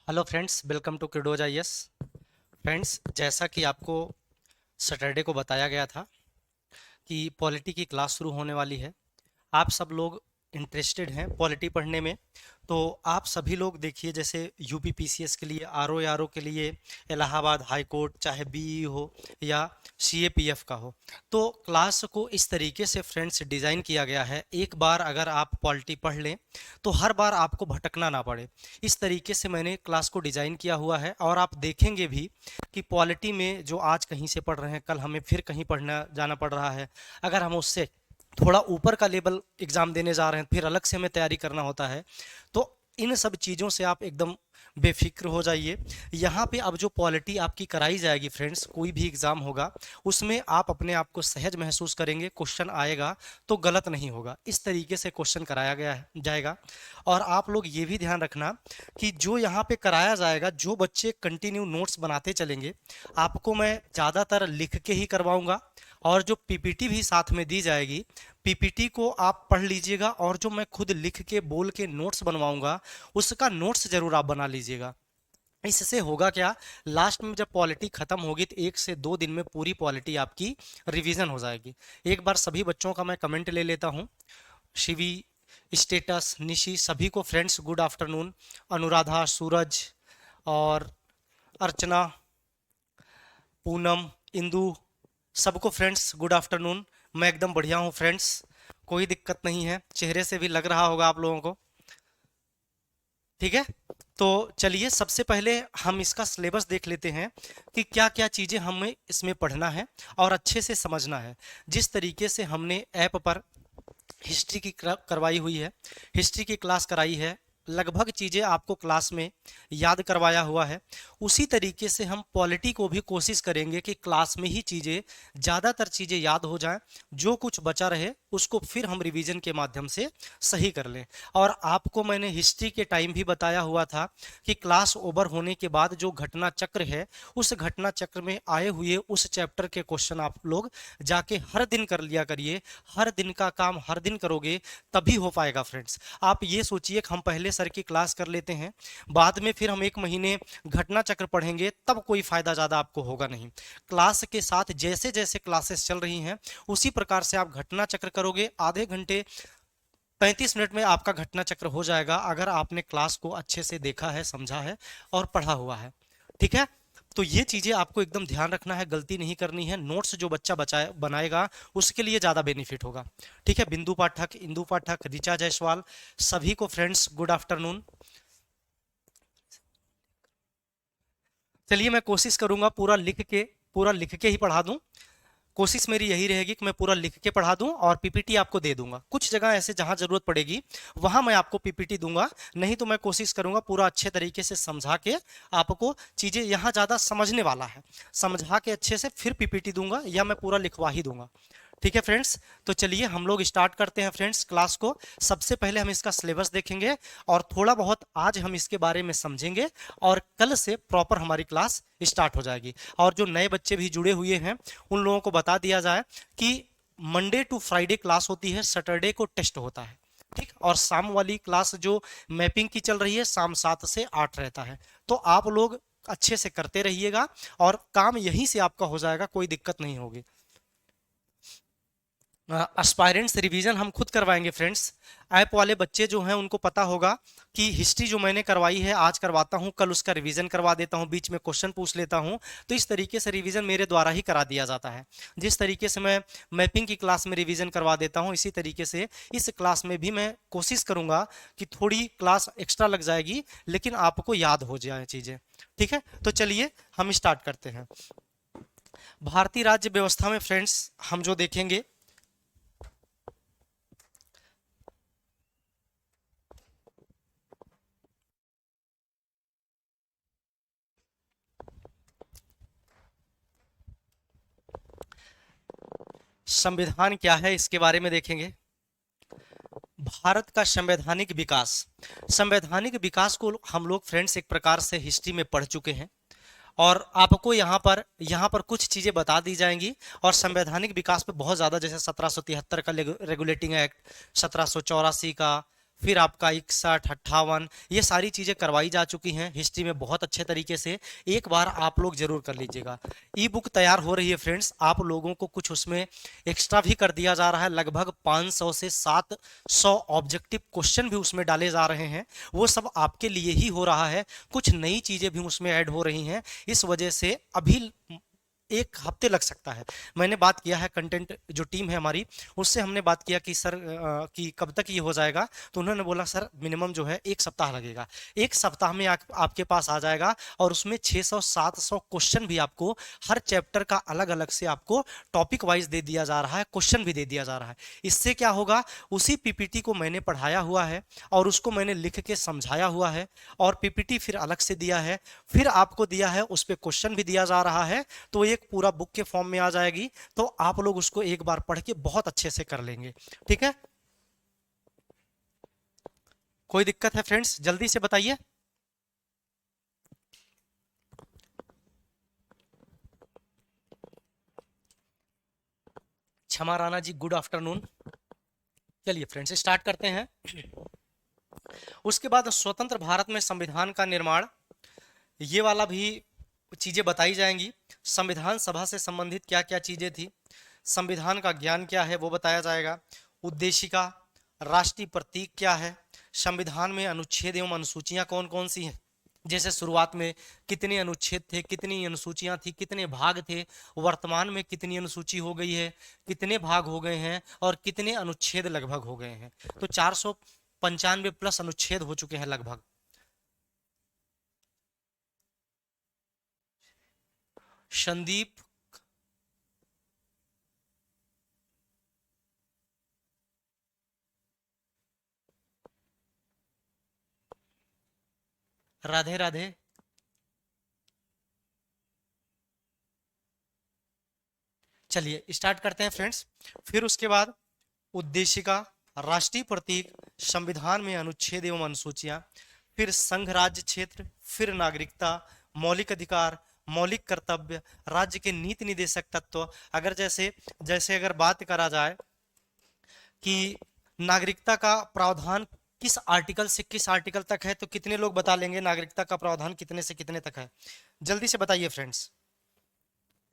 Hello friends, welcome to Kidoz IAS. Friends, जैसा कि आपको सैटरडे को बताया गया था कि पॉलिटी की क्लास शुरू होने वाली है। आप सब लोग इंटरेस्टेड हैं पॉलिटी पढ़ने में, तो आप सभी लोग देखिए, जैसे यूपी पीसीएस के लिए, आरओ के लिए, इलाहाबाद हाई कोर्ट, चाहे बीई हो या सीएपीएफ का हो, तो क्लास को इस तरीके से फ्रेंड्स डिज़ाइन किया गया है। एक बार अगर आप पॉलिटी पढ़ लें तो हर बार आपको भटकना ना पड़े। इस तरीके से मैंने क्लास को डिज़ाइन किया हुआ है, और आप देखेंगे भी कि पॉलिटी में जो आज कहीं से पढ़ रहे हैं, कल हमें फिर कहीं पढ़ना जाना पड़ रहा है। अगर हम उससे थोड़ा ऊपर का लेवल एग्जाम देने जा रहे हैं, फिर अलग से हमें तैयारी करना होता है। तो इन सब चीज़ों से आप एकदम बेफिक्र हो जाइए। यहाँ पे अब जो पॉलिटी आपकी कराई जाएगी फ्रेंड्स, कोई भी एग्ज़ाम होगा उसमें आप अपने आप को सहज महसूस करेंगे। क्वेश्चन आएगा तो गलत नहीं होगा, इस तरीके से क्वेश्चन कराया गया है जाएगा। और आप लोग ये भी ध्यान रखना कि जो यहाँ पे कराया जाएगा, जो बच्चे कंटिन्यू नोट्स बनाते चलेंगे, आपको मैं ज़्यादातर लिख के ही करवाऊँगा। और जो पीपीटी भी साथ में दी जाएगी, पीपीटी को आप पढ़ लीजिएगा, और जो मैं खुद लिख के बोल के नोट्स बनवाऊंगा उसका नोट्स जरूर आप बना लीजिएगा। इससे होगा क्या, लास्ट में जब पॉलिटी खत्म होगी तो 1 से 2 दिन में पूरी पॉलिटी आपकी रिवीजन हो जाएगी। एक बार सभी बच्चों का मैं कमेंट ले लेता हूँ। शिवी, स्टेटस, निशी, सभी को फ्रेंड्स गुड आफ्टरनून। अनुराधा, सूरज और अर्चना, पूनम, इंदु, सबको फ्रेंड्स गुड आफ्टरनून। मैं एकदम बढ़िया हूँ फ्रेंड्स, कोई दिक्कत नहीं है, चेहरे से भी लग रहा होगा आप लोगों को। ठीक है, तो चलिए सबसे पहले हम इसका सिलेबस देख लेते हैं कि क्या क्या चीज़ें हमें इसमें पढ़ना है और अच्छे से समझना है। जिस तरीके से हमने ऐप पर हिस्ट्री की करवाई हुई है, हिस्ट्री की क्लास कराई है, लगभग चीज़ें आपको क्लास में याद करवाया हुआ है, उसी तरीके से हम पॉलिटी को भी कोशिश करेंगे कि क्लास में ही चीज़ें, ज़्यादातर चीज़ें याद हो जाएं, जो कुछ बचा रहे उसको फिर हम रिवीजन के माध्यम से सही कर लें। और आपको मैंने हिस्ट्री के टाइम भी बताया हुआ था कि क्लास ओवर होने के बाद जो घटना चक्र है, उस घटना चक्र में आए हुए उस चैप्टर के क्वेश्चन आप लोग जाके हर दिन कर लिया करिए। हर दिन का काम हर दिन करोगे तभी हो पाएगा फ्रेंड्स। आप ये सोचिए कि हम पहले सर की क्लास कर लेते हैं, बाद में फिर हम 1 महीने घटना चक्र पढ़ेंगे, तब कोई फायदा ज़्यादा आपको होगा नहीं। क्लास के साथ जैसे जैसे क्लासेस चल रही हैं उसी प्रकार से आप घटना चक्र करोगे, आधे घंटे 35 मिनट में आपका घटना चक्र हो जाएगा, अगर आपने क्लास को अच्छे से देखा है, समझा है और पढ़ा हुआ है। ठीक है, तो ये चीज़ें आपको एकदम ध्यान रखना है, गलती नहीं करनी है। नोट्स जो बच्चा बचाए बनाएगा उसके लिए ज़्यादा बेनिफिट होगा। ठीक है, बिंदु पाठक, इंदु पाठक, ऋचा जायसवाल, सभी को फ्रेंड्स गुड आफ्टरनून। चलिए मैं कोशिश करूंगा पूरा लिख के ही पढ़ा दूं। कोशिश मेरी यही रहेगी कि मैं पूरा लिख के पढ़ा दूं और पीपीटी आपको दे दूंगा। कुछ जगह ऐसे जहां जरूरत पड़ेगी वहां मैं आपको पीपीटी दूंगा, नहीं तो मैं कोशिश करूंगा पूरा अच्छे तरीके से समझा के आपको। चीजें यहां ज्यादा समझने वाला है, समझा के अच्छे से फिर पीपीटी दूंगा या मैं पूरा लिखवा ही दूंगा। ठीक है फ्रेंड्स, तो चलिए हम लोग स्टार्ट करते हैं फ्रेंड्स क्लास को। सबसे पहले हम इसका सिलेबस देखेंगे और थोड़ा बहुत आज हम इसके बारे में समझेंगे, और कल से प्रॉपर हमारी क्लास स्टार्ट हो जाएगी। और जो नए बच्चे भी जुड़े हुए हैं उन लोगों को बता दिया जाए कि मंडे टू फ्राइडे क्लास होती है, सैटरडे को टेस्ट होता है। ठीक, और शाम वाली क्लास जो मैपिंग की चल रही है शाम 7 से 8 रहता है। तो आप लोग अच्छे से करते रहिएगा और काम यहीं से आपका हो जाएगा, कोई दिक्कत नहीं होगी। एस्पायरेंट्स रिवीजन हम खुद करवाएंगे फ्रेंड्स। ऐप वाले बच्चे जो हैं उनको पता होगा कि हिस्ट्री जो मैंने करवाई है आज करवाता हूं, कल उसका रिवीजन करवा देता हूं, बीच में क्वेश्चन पूछ लेता हूं। तो इस तरीके से रिवीजन मेरे द्वारा ही करा दिया जाता है। जिस तरीके से मैं मैपिंग की क्लास में रिवीजन करवा देता हूं, इसी तरीके से इस क्लास में भी मैं कोशिश करूंगा कि थोड़ी क्लास एक्स्ट्रा लग जाएगी लेकिन आपको याद हो जाए चीज़ें। ठीक है, तो चलिए हम स्टार्ट करते हैं। भारतीय राज्य व्यवस्था में फ्रेंड्स हम जो देखेंगे, संविधान क्या है इसके बारे में देखेंगे। भारत का संवैधानिक विकास को हम लोग फ्रेंड्स एक प्रकार से हिस्ट्री में पढ़ चुके हैं, और आपको यहाँ पर कुछ चीज़ें बता दी जाएंगी। और संवैधानिक विकास पे बहुत ज़्यादा, जैसे 1773 का रेगुलेटिंग एक्ट, 1784 का, फिर आपका 61, 58, ये सारी चीज़ें करवाई जा चुकी हैं हिस्ट्री में बहुत अच्छे तरीके से। एक बार आप लोग जरूर कर लीजिएगा। ई बुक तैयार हो रही है फ्रेंड्स, आप लोगों को कुछ उसमें एक्स्ट्रा भी कर दिया जा रहा है। लगभग 500 से 700 ऑब्जेक्टिव क्वेश्चन भी उसमें डाले जा रहे हैं। वो सब आपके लिए ही हो रहा है। कुछ नई चीज़ें भी उसमें ऐड हो रही हैं। इस वजह से अभी 1 हफ्ते लग सकता है। मैंने बात किया है कंटेंट जो टीम है हमारी, उससे हमने बात किया कि सर कि कब तक ये हो जाएगा, तो उन्होंने बोला सर मिनिमम जो है 1 सप्ताह लगेगा। 1 सप्ताह में आपके पास आ जाएगा और उसमें 600-700 क्वेश्चन भी आपको हर चैप्टर का अलग अलग से आपको टॉपिक वाइज दे दिया जा रहा है, क्वेश्चन भी दे दिया जा रहा है। इससे क्या होगा, उसी पीपीटी को मैंने पढ़ाया हुआ है और उसको मैंने लिख के समझाया हुआ है और पीपीटी फिर अलग से दिया है, फिर आपको दिया है, उस पर क्वेश्चन भी दिया जा रहा है। तो एक पूरा बुक के फॉर्म में आ जाएगी, तो आप लोग उसको एक बार पढ़ के बहुत अच्छे से कर लेंगे। ठीक है, कोई दिक्कत है फ्रेंड्स, जल्दी से बताइए। क्षमा राणा जी, गुड आफ्टरनून। चलिए फ्रेंड्स स्टार्ट करते हैं। उसके बाद स्वतंत्र भारत में संविधान का निर्माण, ये वाला भी चीजें बताई जाएंगी। संविधान सभा से संबंधित क्या क्या चीजें थी, संविधान का ज्ञान क्या है वो बताया जाएगा। उद्देशिका, राष्ट्रीय प्रतीक क्या है, संविधान में अनुच्छेद एवं अनुसूचियां कौन कौन सी हैं, जैसे शुरुआत में कितने अनुच्छेद थे, कितनी अनुसूचियां थी, कितने भाग थे, वर्तमान में कितनी अनुसूची हो गई है, कितने भाग हो गए हैं और कितने अनुच्छेद लगभग हो गए हैं। तो 495 प्लस अनुच्छेद हो चुके हैं लगभग। संदीप, राधे राधे। चलिए स्टार्ट करते हैं फ्रेंड्स। फिर उसके बाद उद्देशिका, राष्ट्रीय प्रतीक, संविधान में अनुच्छेद एवं अनुसूचियां, फिर संघ राज्य क्षेत्र, फिर नागरिकता, मौलिक अधिकार, मौलिक कर्तव्य, राज्य के नीति निदेशक तत्व। अगर जैसे जैसे अगर बात करा जाए कि नागरिकता का प्रावधान किस आर्टिकल से किस आर्टिकल तक है, तो कितने लोग बता लेंगे नागरिकता का प्रावधान कितने से कितने तक है? जल्दी से बताइए फ्रेंड्स,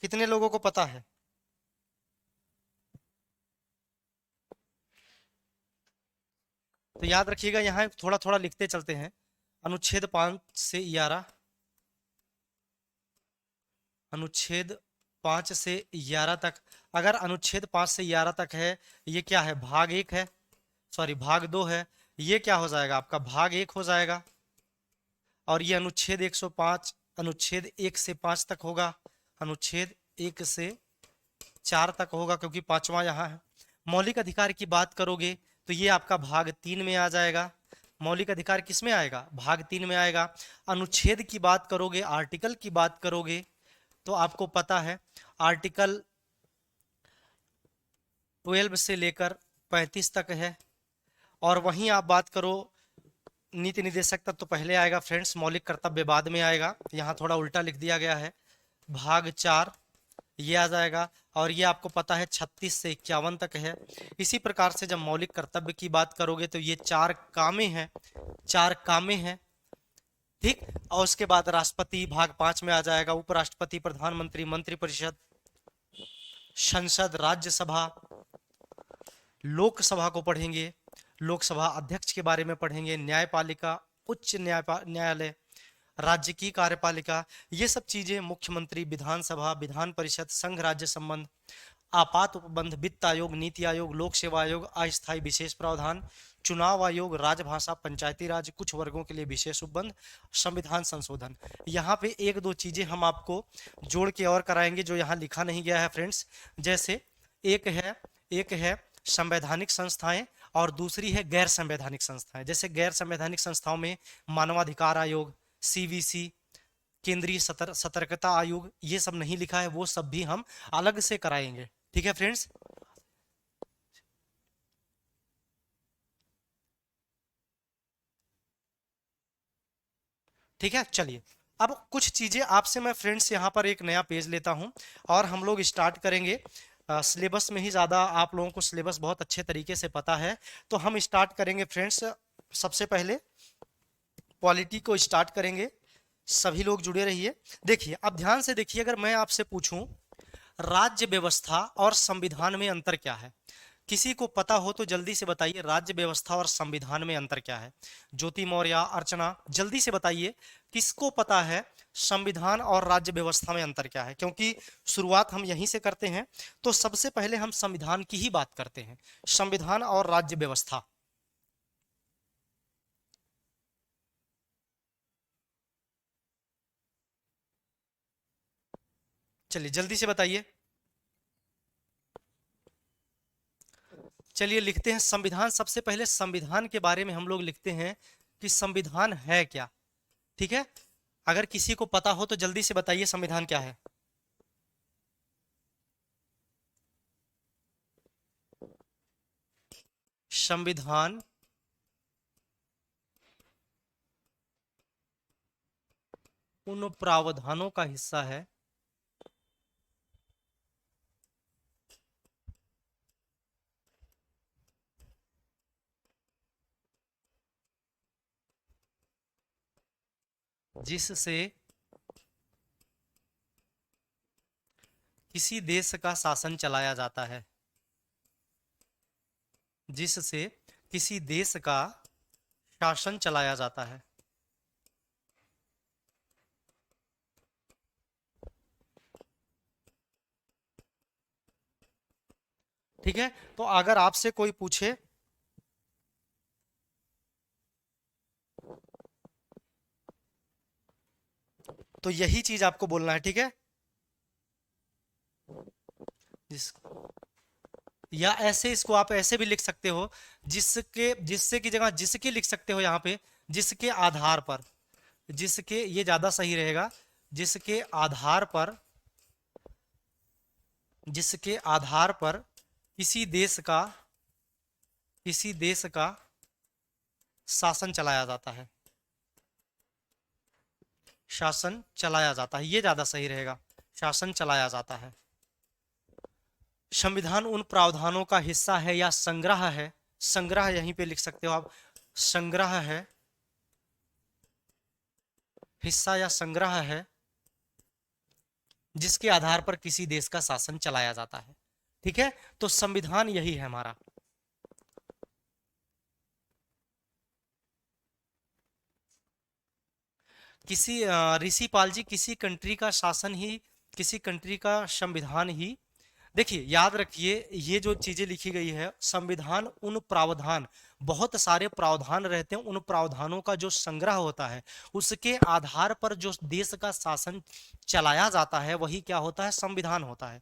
कितने लोगों को पता है? तो याद रखिएगा, यहाँ थोड़ा थोड़ा लिखते चलते हैं। अनुच्छेद 5 से 11, अनुच्छेद 5 से 11 तक। अगर अनुच्छेद 5 से 11 तक है, ये क्या है, भाग 1 है, सॉरी भाग 2 है। ये क्या हो जाएगा, आपका भाग 1 हो जाएगा। और ये अनुच्छेद 105 अनुच्छेद 1 से 5 तक होगा, अनुच्छेद 1 से 4 तक होगा, क्योंकि पांचवा यहाँ है। मौलिक अधिकार की बात करोगे तो ये आपका भाग 3 में आ जाएगा। मौलिक अधिकार किस में आएगा, भाग 3 में आएगा। अनुच्छेद की बात करोगे, आर्टिकल की बात करोगे, तो आपको पता है आर्टिकल 12 से लेकर 35 तक है। और वहीं आप बात करो नीति निदेशक तक, तो पहले आएगा फ्रेंड्स, मौलिक कर्तव्य बाद में आएगा। यहाँ थोड़ा उल्टा लिख दिया गया है, भाग 4 ये आ जाएगा। और ये आपको पता है 36 से 51 तक है। इसी प्रकार से जब मौलिक कर्तव्य की बात करोगे तो ये 4 कामें हैं, 4 कामें हैं। ठीक, और उसके बाद राष्ट्रपति भाग 5 में आ जाएगा, उपराष्ट्रपति, प्रधानमंत्री, मंत्रिपरिषद, संसद, राज्यसभा, लोकसभा को पढ़ेंगे, लोकसभा अध्यक्ष के बारे में पढ़ेंगे, न्यायपालिका, उच्च न्यायालय, राज्य की कार्यपालिका, ये सब चीजें, मुख्यमंत्री, विधानसभा, विधान परिषद, संघ राज्य संबंध, आपात उपबंध, वित्त आयोग, नीति आयोग, लोक सेवा आयोग, अस्थायी विशेष प्रावधान, चुनाव आयोग, राजभाषा, पंचायती राज, कुछ वर्गों के लिए विशेष उपबंध, संविधान संशोधन। यहाँ पे 1-2 चीजें हम आपको जोड़ के और कराएंगे जो यहाँ लिखा नहीं गया है फ्रेंड्स। जैसे एक है संवैधानिक संस्थाएं और दूसरी है गैर संवैधानिक संस्थाएं। जैसे गैर संवैधानिक संस्थाओं में मानवाधिकार आयोग, सीवीसी, केंद्रीय सतर्कता आयोग, ये सब नहीं लिखा है, वो सब भी हम अलग से कराएंगे। ठीक है फ्रेंड्स, ठीक है। चलिए अब कुछ चीजें आपसे मैं फ्रेंड्स यहाँ पर एक नया पेज लेता हूँ और हम लोग स्टार्ट करेंगे। सिलेबस में ही ज़्यादा आप लोगों को सिलेबस बहुत अच्छे तरीके से पता है, तो हम स्टार्ट करेंगे फ्रेंड्स सबसे पहले पॉलिटी को स्टार्ट करेंगे, सभी लोग जुड़े रहिए। देखिए, अब ध्यान से देखिए, अगर मैं आपसे पूछूं राज्य व्यवस्था और संविधान में अंतर क्या है, किसी को पता हो तो जल्दी से बताइए, राज्य व्यवस्था और संविधान में अंतर क्या है। ज्योति मौर्य, अर्चना, जल्दी से बताइए किसको पता है संविधान और राज्य व्यवस्था में अंतर क्या है, क्योंकि शुरुआत हम यहीं से करते हैं। तो सबसे पहले हम संविधान की ही बात करते हैं, संविधान और राज्य व्यवस्था। चलिए जल्दी से बताइए। चलिए लिखते हैं संविधान। सबसे पहले संविधान के बारे में हम लोग लिखते हैं कि संविधान है क्या। ठीक है, अगर किसी को पता हो तो जल्दी से बताइए संविधान क्या है। संविधान उन प्रावधानों का हिस्सा है जिससे किसी देश का शासन चलाया जाता है, जिससे किसी देश का शासन चलाया जाता है। ठीक है, तो अगर आपसे कोई पूछे तो यही चीज आपको बोलना है। ठीक है, जिस या ऐसे इसको आप ऐसे भी लिख सकते हो, जिसके, जिससे की जगह जिसके लिख सकते हो यहाँ पे, जिसके आधार पर, जिसके, ये ज्यादा सही रहेगा, जिसके आधार पर, जिसके आधार पर किसी देश का, किसी देश का शासन चलाया जाता है, शासन चलाया जाता है, ये ज्यादा सही रहेगा, शासन चलाया जाता है। संविधान उन प्रावधानों का हिस्सा है या संग्रह है, संग्रह यहीं पे लिख सकते हो आप, संग्रह है, हिस्सा या संग्रह है, जिसके आधार पर किसी देश का शासन चलाया जाता है। ठीक है, तो संविधान यही है हमारा। किसी ऋषिपाल जी, किसी कंट्री का शासन ही, किसी कंट्री का संविधान ही, देखिए याद रखिए, ये जो चीजें लिखी गई है, संविधान उन प्रावधान, बहुत सारे प्रावधान रहते हैं, उन प्रावधानों का जो संग्रह होता है, उसके आधार पर जो देश का शासन चलाया जाता है, वही क्या होता है, संविधान होता है।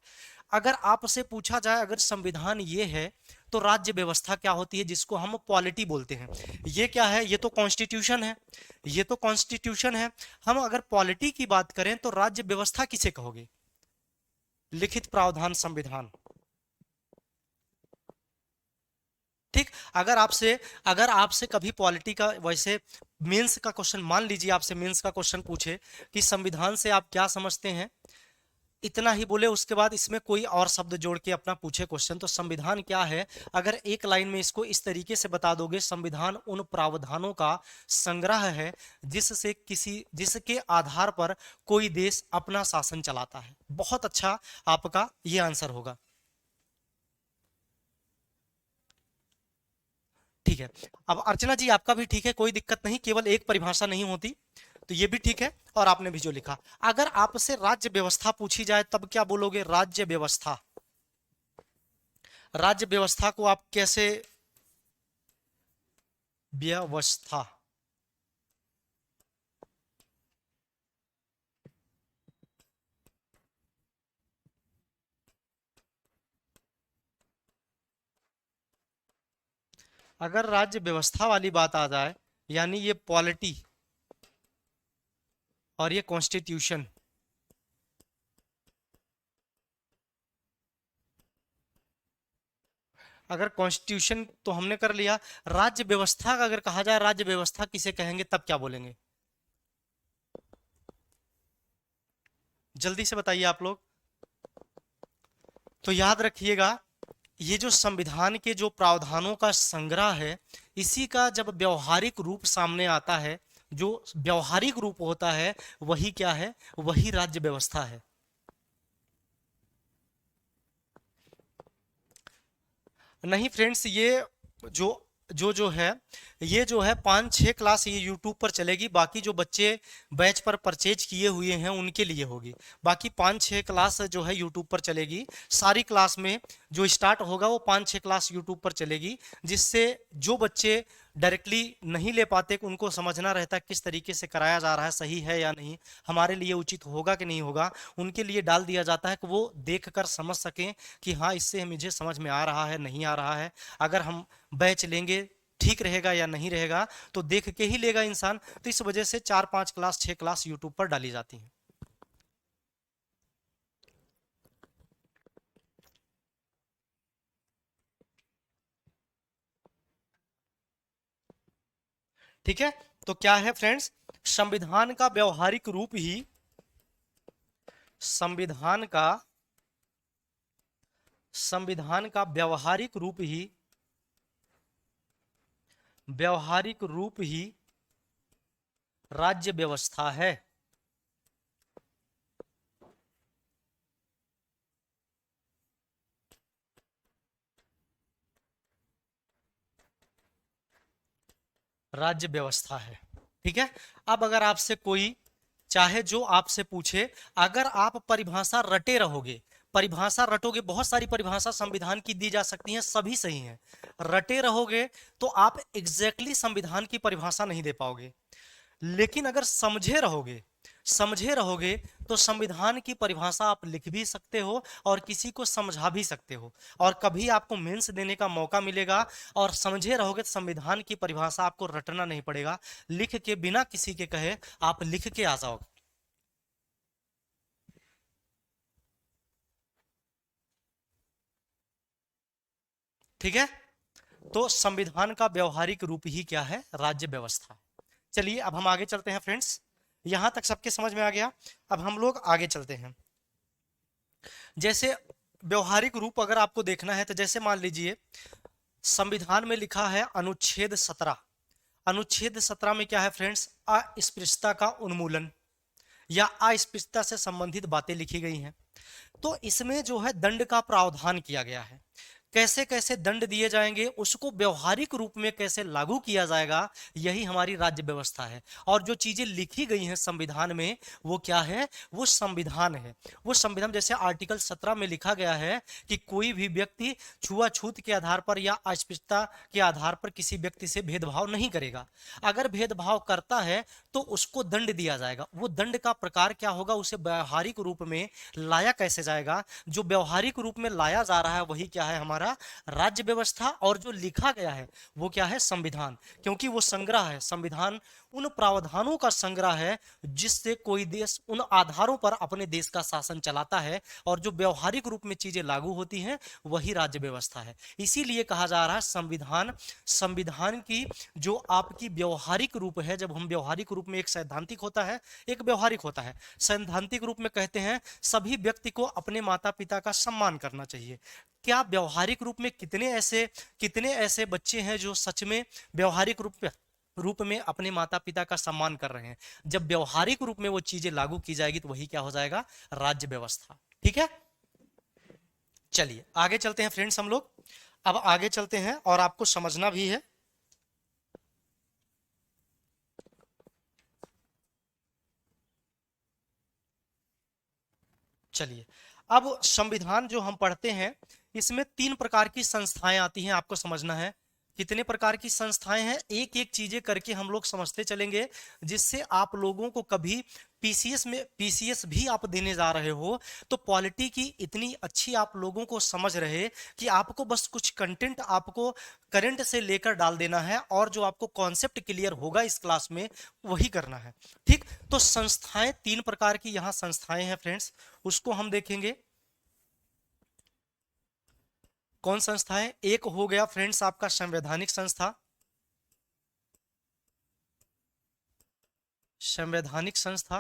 अगर आपसे पूछा जाए अगर संविधान ये है तो राज्य व्यवस्था क्या होती है, जिसको हम पॉलिटी बोलते हैं, ये क्या है, ये तो कॉन्स्टिट्यूशन है, ये तो कॉन्स्टिट्यूशन है। हम अगर पॉलिटी की बात करें तो राज्य व्यवस्था किसे कहोगे, लिखित प्रावधान संविधान। ठीक, अगर आपसे कभी पॉलिटी का, वैसे मेंस का क्वेश्चन, मान लीजिए आपसे मेंस का क्वेश्चन पूछे कि संविधान से आप क्या समझते हैं, इतना ही बोले, उसके बाद इसमें कोई और शब्द जोड़ के अपना पूछे क्वेश्चन, तो संविधान क्या है, अगर एक लाइन में इसको इस तरीके से बता दोगे, संविधान उन प्रावधानों का संग्रह है जिससे किसी, जिसके आधार पर कोई देश अपना शासन चलाता है। बहुत अच्छा, आपका ये आंसर होगा। ठीक है, अब अर्चना जी आपका भी ठीक है, कोई दिक्कत नहीं, केवल एक परिभाषा नहीं होती, तो ये भी ठीक है। और आपने भी जो लिखा, अगर आपसे राज्य व्यवस्था पूछी जाए तब क्या बोलोगे, राज्य व्यवस्था, राज्य व्यवस्था को आप कैसे, व्यवस्था, अगर राज्य व्यवस्था वाली बात आ जाए, यानी ये पॉलिटी और ये कॉन्स्टिट्यूशन, अगर कॉन्स्टिट्यूशन तो हमने कर लिया, राज्य व्यवस्था का अगर कहा जाए, राज्य व्यवस्था किसे कहेंगे, तब क्या बोलेंगे, जल्दी से बताइए आप लोग। तो याद रखिएगा, ये जो संविधान के जो प्रावधानों का संग्रह है, इसी का जब व्यवहारिक रूप सामने आता है, जो व्यवहारिक रूप होता है वही क्या है, वही राज्य व्यवस्था है। नहीं फ्रेंड्स, ये जो जो है, ये जो है 5-6 क्लास ये यूट्यूब पर चलेगी। बाकी जो बच्चे बैच पर परचेज किए हुए हैं उनके लिए होगी। बाकी 5-6 क्लास जो है यूट्यूब पर चलेगी। सारी क्लास में जो स्टार्ट होगा वो 5-6 क्लास यूट्यूब पर चलेगी, जिससे जो बच्चे डायरेक्टली नहीं ले पाते उनको समझना रहता है किस तरीके से कराया जा रहा है, सही है या नहीं, हमारे लिए उचित होगा कि नहीं होगा, उनके लिए डाल दिया जाता है कि वो देखकर समझ सकें कि हाँ इससे मुझे समझ में आ रहा है, नहीं आ रहा है। अगर हम बैच लेंगे ठीक रहेगा या नहीं रहेगा तो देख के ही लेगा इंसान। तो इस वजह से 4-5 क्लास 6 क्लास यूट्यूब पर डाली जाती हैं। ठीक है, तो क्या है फ्रेंड्स, संविधान का व्यवहारिक रूप ही, संविधान का संविधान का व्यवहारिक रूप ही राज्य व्यवस्था है। राज्य व्यवस्था है। ठीक है, अब अगर आपसे कोई चाहे जो आपसे पूछे, अगर आप परिभाषा रटे रहोगे, परिभाषा रटोगे, बहुत सारी परिभाषा संविधान की दी जा सकती हैं, सभी सही हैं, रटे रहोगे तो आप एग्जैक्टली संविधान की परिभाषा नहीं दे पाओगे। लेकिन अगर समझे रहोगे तो संविधान की परिभाषा आप लिख भी सकते हो और किसी को समझा भी सकते हो, और कभी आपको मेंस देने का मौका मिलेगा। और समझे रहोगे तो संविधान की परिभाषा आपको रटना नहीं पड़ेगा, लिख के बिना किसी के कहे आप लिख के आ जाओगे। ठीक है, तो संविधान का व्यवहारिक रूप ही क्या है, राज्य व्यवस्था। चलिए अब हम आगे चलते हैं फ्रेंड्स, यहां तक सबके समझ में आ गया। अब हम लोग आगे चलते हैं। जैसे व्यवहारिक रूप अगर आपको देखना है तो जैसे मान लीजिए संविधान में लिखा है अनुच्छेद 17। अनुच्छेद 17 में क्या है फ्रेंड्स, अस्पृश्यता का उन्मूलन या अस्पृश्यता से संबंधित बातें लिखी गई हैं। तो इसमें जो है दंड का प्रावधान किया गया है, कैसे कैसे दंड दिए जाएंगे, उसको व्यवहारिक रूप में कैसे लागू किया जाएगा, यही हमारी राज्य व्यवस्था है। और जो चीजें लिखी गई हैं संविधान में वो क्या है, वो संविधान है। वो संविधान जैसे आर्टिकल 17 में लिखा गया है कि कोई भी व्यक्ति छुआछूत के आधार पर या अस्पृश्यता के आधार पर किसी व्यक्ति से भेदभाव नहीं करेगा। अगर भेदभाव करता है तो उसको दंड दिया जाएगा। वो दंड का प्रकार क्या होगा, उसे व्यवहारिक रूप में लाया कैसे जाएगा, जो व्यवहारिक रूप में लाया जा रहा है वही क्या है, हमारा राज्य व्यवस्था। और जो लिखा गया है वो क्या है, संविधान। क्योंकि वो संग्रह है, संविधान उन प्रावधानों का संग्रह है जिससे कोई देश उन आधारों पर अपने देश का शासन चलाता है, और जो व्यवहारिक रूप में चीजें लागू होती हैं वही राज्य व्यवस्था है। इसीलिए कहा जा रहा है संविधान, संविधान की जो आपकी व्यवहारिक रूप है, जब हम व्यवहारिक रूप में, एक सैद्धांतिक होता है एक व्यवहारिक होता है। सैद्धांतिक रूप में कहते हैं सभी व्यक्ति को अपने माता पिता का सम्मान करना चाहिए। क्या व्यवहारिक रूप में कितने ऐसे बच्चे हैं जो सच में व्यवहारिक रूप में अपने माता पिता का सम्मान कर रहे हैं। जब व्यवहारिक रूप में वो चीजें लागू की जाएगी तो वही क्या हो जाएगा, राज्य व्यवस्था। ठीक है, चलिए आगे चलते हैं फ्रेंड्स हम लोग। अब आगे चलते हैं और आपको समझना भी है। चलिए, अब संविधान जो हम पढ़ते हैं इसमें 3 प्रकार की संस्थाएं आती हैं, आपको समझना है। कितने प्रकार की संस्थाएं हैं, एक एक चीजें करके हम लोग समझते चलेंगे, जिससे आप लोगों को कभी पीसीएस भी आप देने जा रहे हो तो पॉलिटी की इतनी अच्छी आप लोगों को समझ रहे कि आपको बस कुछ कंटेंट आपको करंट से लेकर डाल देना है, और जो आपको कॉन्सेप्ट क्लियर होगा इस क्लास में वही करना है। ठीक, तो संस्थाएं 3 प्रकार की यहां संस्थाएं हैं फ्रेंड्स, उसको हम देखेंगे। कौन संस्था है, एक हो गया फ्रेंड्स आपका संवैधानिक संस्था, संवैधानिक संस्था।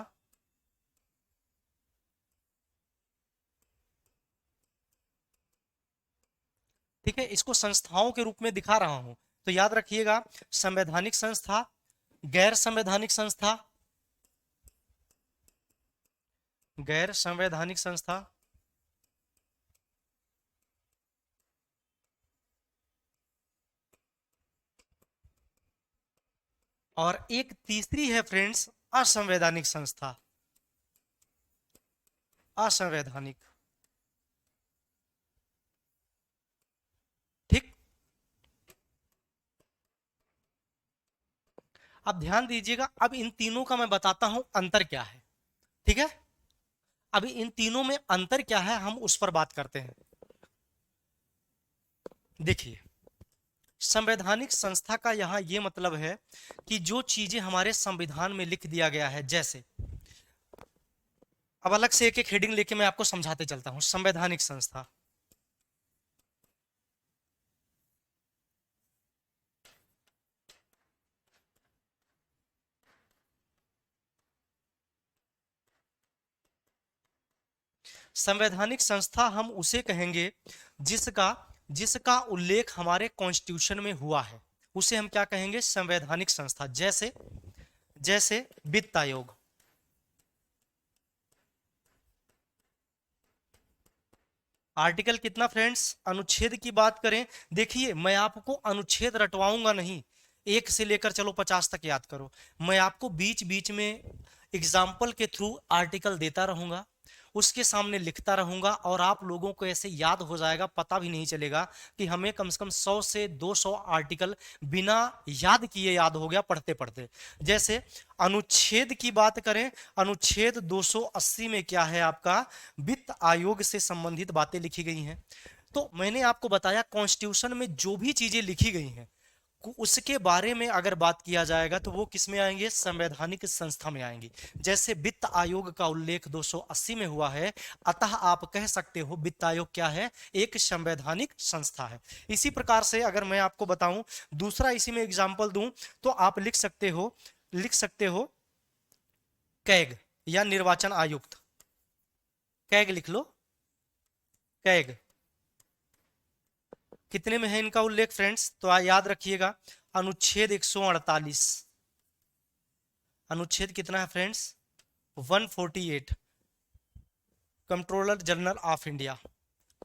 इसको संस्थाओं के रूप में दिखा रहा हूं। तो याद रखिएगा, संवैधानिक संस्था, गैर संवैधानिक संस्था, गैर संवैधानिक संस्था, और एक तीसरी है फ्रेंड्स असंवैधानिक संस्था, असंवैधानिक। ठीक। अब ध्यान दीजिएगा, अब इन तीनों का मैं बताता हूं अंतर क्या है। ठीक है, अभी इन तीनों में अंतर क्या है हम उस पर बात करते हैं। देखिए, संवैधानिक संस्था का यहां यह मतलब है कि जो चीजें हमारे संविधान में लिख दिया गया है, जैसे अब अलग से एक एक हेडिंग लेके मैं आपको समझाते चलता हूं। संवैधानिक संस्था, संवैधानिक संस्था हम उसे कहेंगे जिसका जिसका उल्लेख हमारे कॉन्स्टिट्यूशन में हुआ है, उसे हम क्या कहेंगे, संवैधानिक संस्था। जैसे जैसे वित्त आयोग, आर्टिकल कितना फ्रेंड्स, अनुच्छेद की बात करें, देखिए मैं आपको अनुच्छेद रटवाऊंगा नहीं, एक से लेकर चलो 50 तक याद करो। मैं आपको बीच बीच में एग्जाम्पल के थ्रू आर्टिकल देता रहूंगा, उसके सामने लिखता रहूंगा, और आप लोगों को ऐसे याद हो जाएगा, पता भी नहीं चलेगा कि हमें कम से कम 100 से 200 आर्टिकल बिना याद किए याद हो गया पढ़ते पढ़ते। जैसे अनुच्छेद की बात करें, अनुच्छेद 280 में क्या है आपका, वित्त आयोग से संबंधित बातें लिखी गई हैं। तो मैंने आपको बताया कॉन्स्टिट्यूशन में जो भी चीजें लिखी गई हैं उसके बारे में अगर बात किया जाएगा तो वो किस में आएंगे, संवैधानिक संस्था में आएंगे। जैसे वित्त आयोग का उल्लेख 280 में हुआ है, अतः आप कह सकते हो वित्त आयोग क्या है, एक संवैधानिक संस्था है। इसी प्रकार से अगर मैं आपको बताऊं, दूसरा इसी में एग्जांपल दूं, तो आप लिख सकते हो कैग या निर्वाचन आयुक्त, कैग लिख लो, कैग। कितने में है इनका उल्लेख फ्रेंड्स, तो याद रखिएगा, अनुच्छेद 148, अनुच्छेद कितना है friends, 148, controller general of India.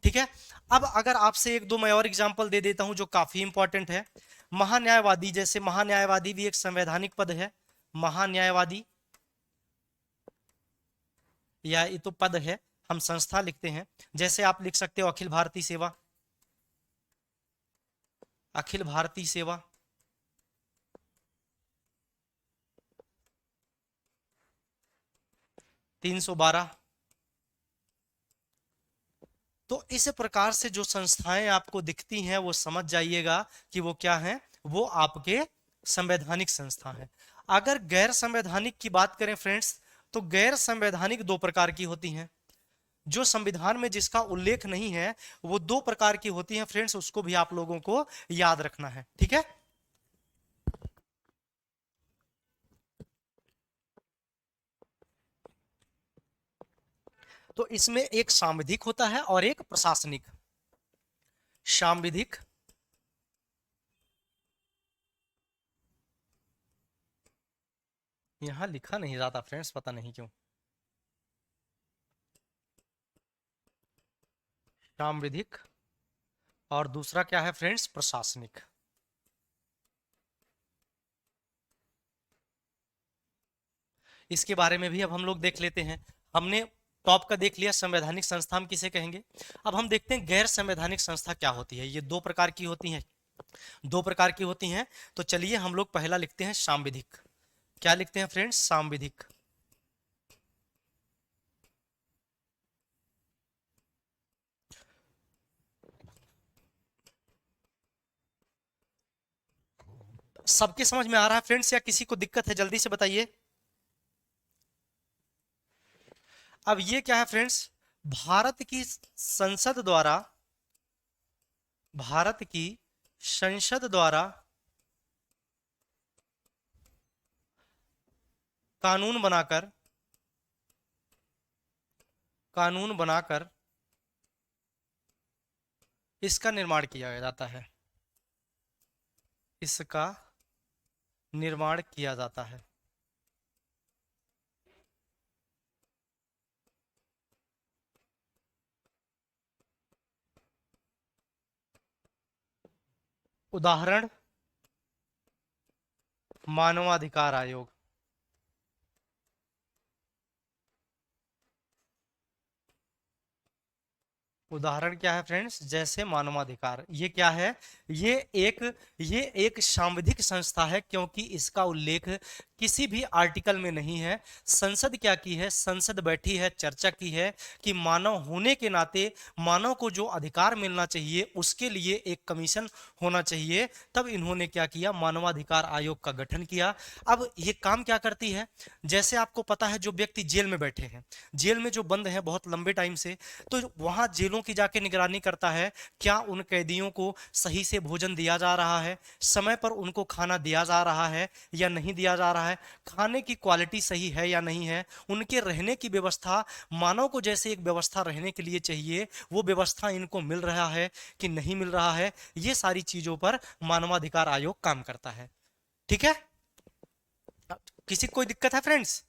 ठीक है। अब अगर आपसे एक दो मैं और एग्जांपल दे देता हूं जो काफी इंपॉर्टेंट है, महान्यायवादी, जैसे महान्यायवादी भी एक संवैधानिक पद है, महान्यायवादी, या ये तो पद है, हम संस्था लिखते हैं। जैसे आप लिख सकते हो अखिल भारतीय सेवा, अखिल भारतीय सेवा, 312। तो इस प्रकार से जो संस्थाएं आपको दिखती हैं वो समझ जाइएगा कि वो क्या है, वो आपके संवैधानिक संस्था है। अगर गैर संवैधानिक की बात करें फ्रेंड्स, तो गैर संवैधानिक दो प्रकार की होती हैं। जो संविधान में जिसका उल्लेख नहीं है वो दो प्रकार की होती हैं फ्रेंड्स, उसको भी आप लोगों को याद रखना है। ठीक है। तो इसमें एक सांविधिक होता है और एक प्रशासनिक। सांविधिक, यहां लिखा नहीं जाता फ्रेंड्स, पता नहीं क्यों, सांविधिक, और दूसरा क्या है फ्रेंड्स, प्रशासनिक। इसके बारे में भी अब हम लोग देख लेते हैं। हमने टॉप का देख लिया, संवैधानिक संस्था हम किसे कहेंगे। अब हम देखते हैं गैर संवैधानिक संस्था क्या होती है। ये दो प्रकार की होती हैं, दो प्रकार की होती हैं। तो चलिए हम लोग पहला लिखते हैं सांविधिक। क्या लिखते हैं फ्रेंड्स, सांविधिक। सबके समझ में आ रहा है फ्रेंड्स, या किसी को दिक्कत है जल्दी से बताइए। अब ये क्या है फ्रेंड्स, भारत की संसद द्वारा, भारत की संसद द्वारा कानून बनाकर, कानून बनाकर इसका निर्माण किया जाता है, इसका निर्माण किया जाता है। उदाहरण मानवाधिकार आयोग। उदाहरण क्या है फ्रेंड्स, जैसे मानवाधिकार, ये क्या है, ये एक ये एक सांविधिक संस्था है, क्योंकि इसका उल्लेख किसी भी आर्टिकल में नहीं है। संसद क्या की है, संसद बैठी है, चर्चा की है कि मानव होने के नाते मानव को जो अधिकार मिलना चाहिए उसके लिए एक कमीशन होना चाहिए। तब इन्होंने क्या किया, मानवाधिकार आयोग का गठन किया। अब ये काम क्या करती है, जैसे आपको पता है जो व्यक्ति जेल में बैठे हैं, जेल में जो बंद है बहुत लंबे टाइम से, तो वहां जेलों की जाके निगरानी करता है, क्या उन कैदियों को सही से भोजन दिया जा रहा है, समय पर उनको खाना दिया जा रहा है या नहीं दिया जा रहा है, खाने की क्वालिटी सही है या नहीं है, उनके रहने की व्यवस्था, मानव को जैसे एक व्यवस्था रहने के लिए चाहिए वो व्यवस्था इनको मिल रहा है कि नहीं मिल रहा है, ये सारी चीजों पर मानवाधिकार आयोग काम करता है। ठीक है, किसी को कोई दिक्कत है फ्रेंड्स?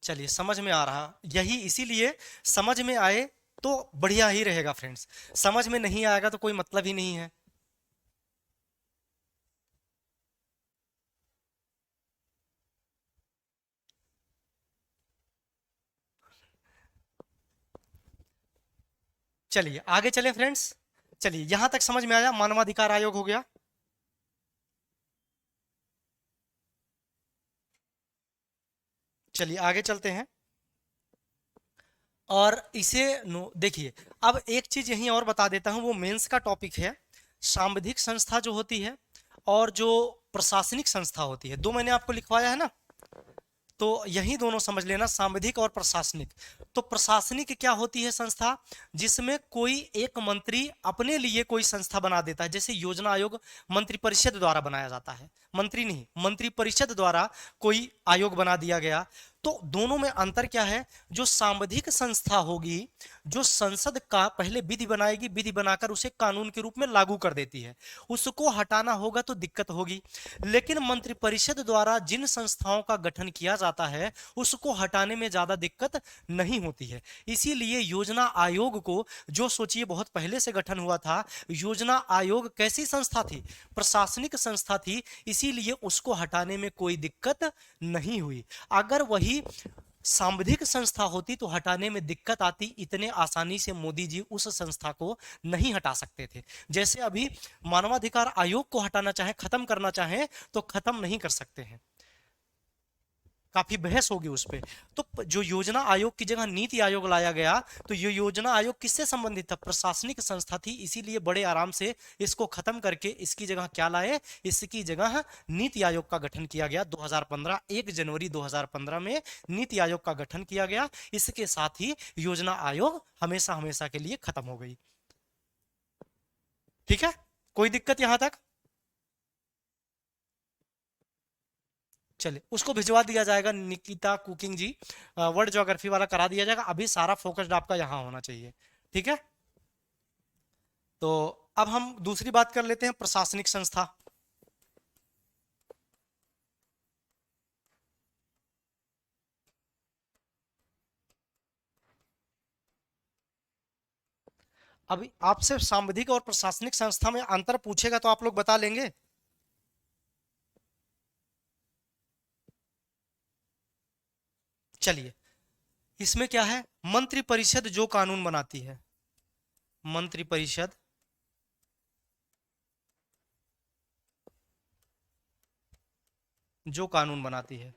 चलिए समझ में आ रहा, यही इसीलिए समझ में आए तो बढ़िया ही रहेगा फ्रेंड्स, समझ में नहीं आएगा तो कोई मतलब ही नहीं है। चलिए आगे चले फ्रेंड्स। चलिए यहां तक समझ में आया, मानवाधिकार आयोग हो गया। चलिए आगे चलते हैं, और इसे देखिए, अब एक चीज यहीं और बता देता हूं, वो मेंस का टॉपिक है। सांविधिक संस्था जो होती है और जो प्रशासनिक संस्था होती है, दो मैंने आपको लिखवाया है ना, तो यही दोनों समझ लेना, सांविधिक और प्रशासनिक। तो प्रशासनिक क्या होती है संस्था, जिसमें कोई एक मंत्री अपने लिए कोई संस्था बना देता है, जैसे योजना आयोग मंत्री परिषद द्वारा बनाया जाता है, मंत्री नहीं, मंत्री परिषद द्वारा कोई आयोग बना दिया गया। तो दोनों में अंतर क्या है, जो सांविधिक संस्था होगी, जो संसद का पहले विधि बनाएगी, विधि बनाकर उसे कानून के रूप में लागू कर देती है, उसको हटाना होगा तो दिक्कत होगी। लेकिन मंत्रिपरिषद द्वारा जिन संस्थाओं का गठन किया जाता है उसको हटाने में ज्यादा दिक्कत नहीं होती है। इसीलिए योजना आयोग को, जो सोचिए बहुत पहले से गठन हुआ था, योजना आयोग कैसी संस्था थी, प्रशासनिक संस्था थी, इसीलिए उसको हटाने में कोई दिक्कत नहीं हुई। अगर वही सांविधिक संस्था होती तो हटाने में दिक्कत आती, इतने आसानी से मोदी जी उस संस्था को नहीं हटा सकते थे। जैसे अभी मानवाधिकार आयोग को हटाना चाहे, खत्म करना चाहे तो खत्म नहीं कर सकते हैं, काफी बहस होगी उस पे। तो जो योजना आयोग की जगह नीति आयोग लाया गया, तो ये योजना आयोग किससे संबंधित था, प्रशासनिक संस्था थी, इसीलिए बड़े आराम से इसको खत्म करके इसकी जगह क्या लाए, इसकी जगह नीति आयोग का गठन किया गया। 2015 1 जनवरी 2015 में नीति आयोग का गठन किया गया। इसके साथ ही योजना आयोग हमेशा हमेशा के लिए खत्म हो गई। ठीक है, कोई दिक्कत यहां तक? चलिए उसको भिजवा दिया जाएगा, निकिता कुकिंग जी, वर्ल्ड ज्योग्राफी वाला करा दिया जाएगा। अभी सारा फोकस्ड आपका यहाँ होना चाहिए। ठीक है, तो अब हम दूसरी बात कर लेते हैं, प्रशासनिक संस्था। अभी आपसे सांविधिक और प्रशासनिक संस्था में अंतर पूछेगा तो आप लोग बता लेंगे? चलिए, इसमें क्या है, मंत्री परिषद जो कानून बनाती है, मंत्री परिषद जो कानून बनाती है,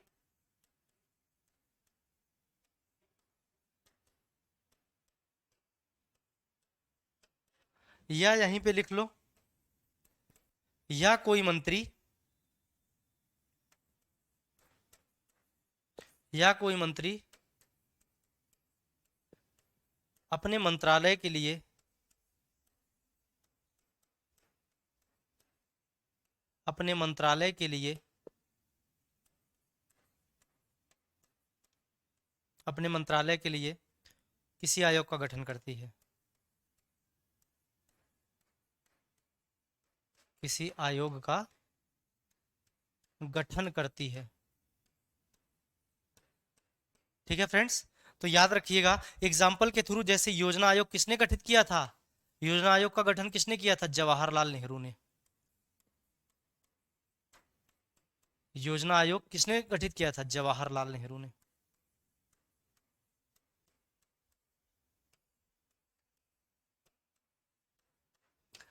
या यहीं पे लिख लो, या कोई मंत्री, या कोई मंत्री अपने मंत्रालय के लिए, अपने मंत्रालय के लिए, अपने मंत्रालय के लिए किसी आयोग का गठन करती है, किसी आयोग का गठन करती है। ठीक है फ्रेंड्स, तो याद रखिएगा एग्जाम्पल के थ्रू, जैसे योजना आयोग किसने गठित किया था? योजना आयोग का गठन किसने किया था? जवाहरलाल नेहरू ने। योजना आयोग किसने गठित किया था? जवाहरलाल नेहरू ने।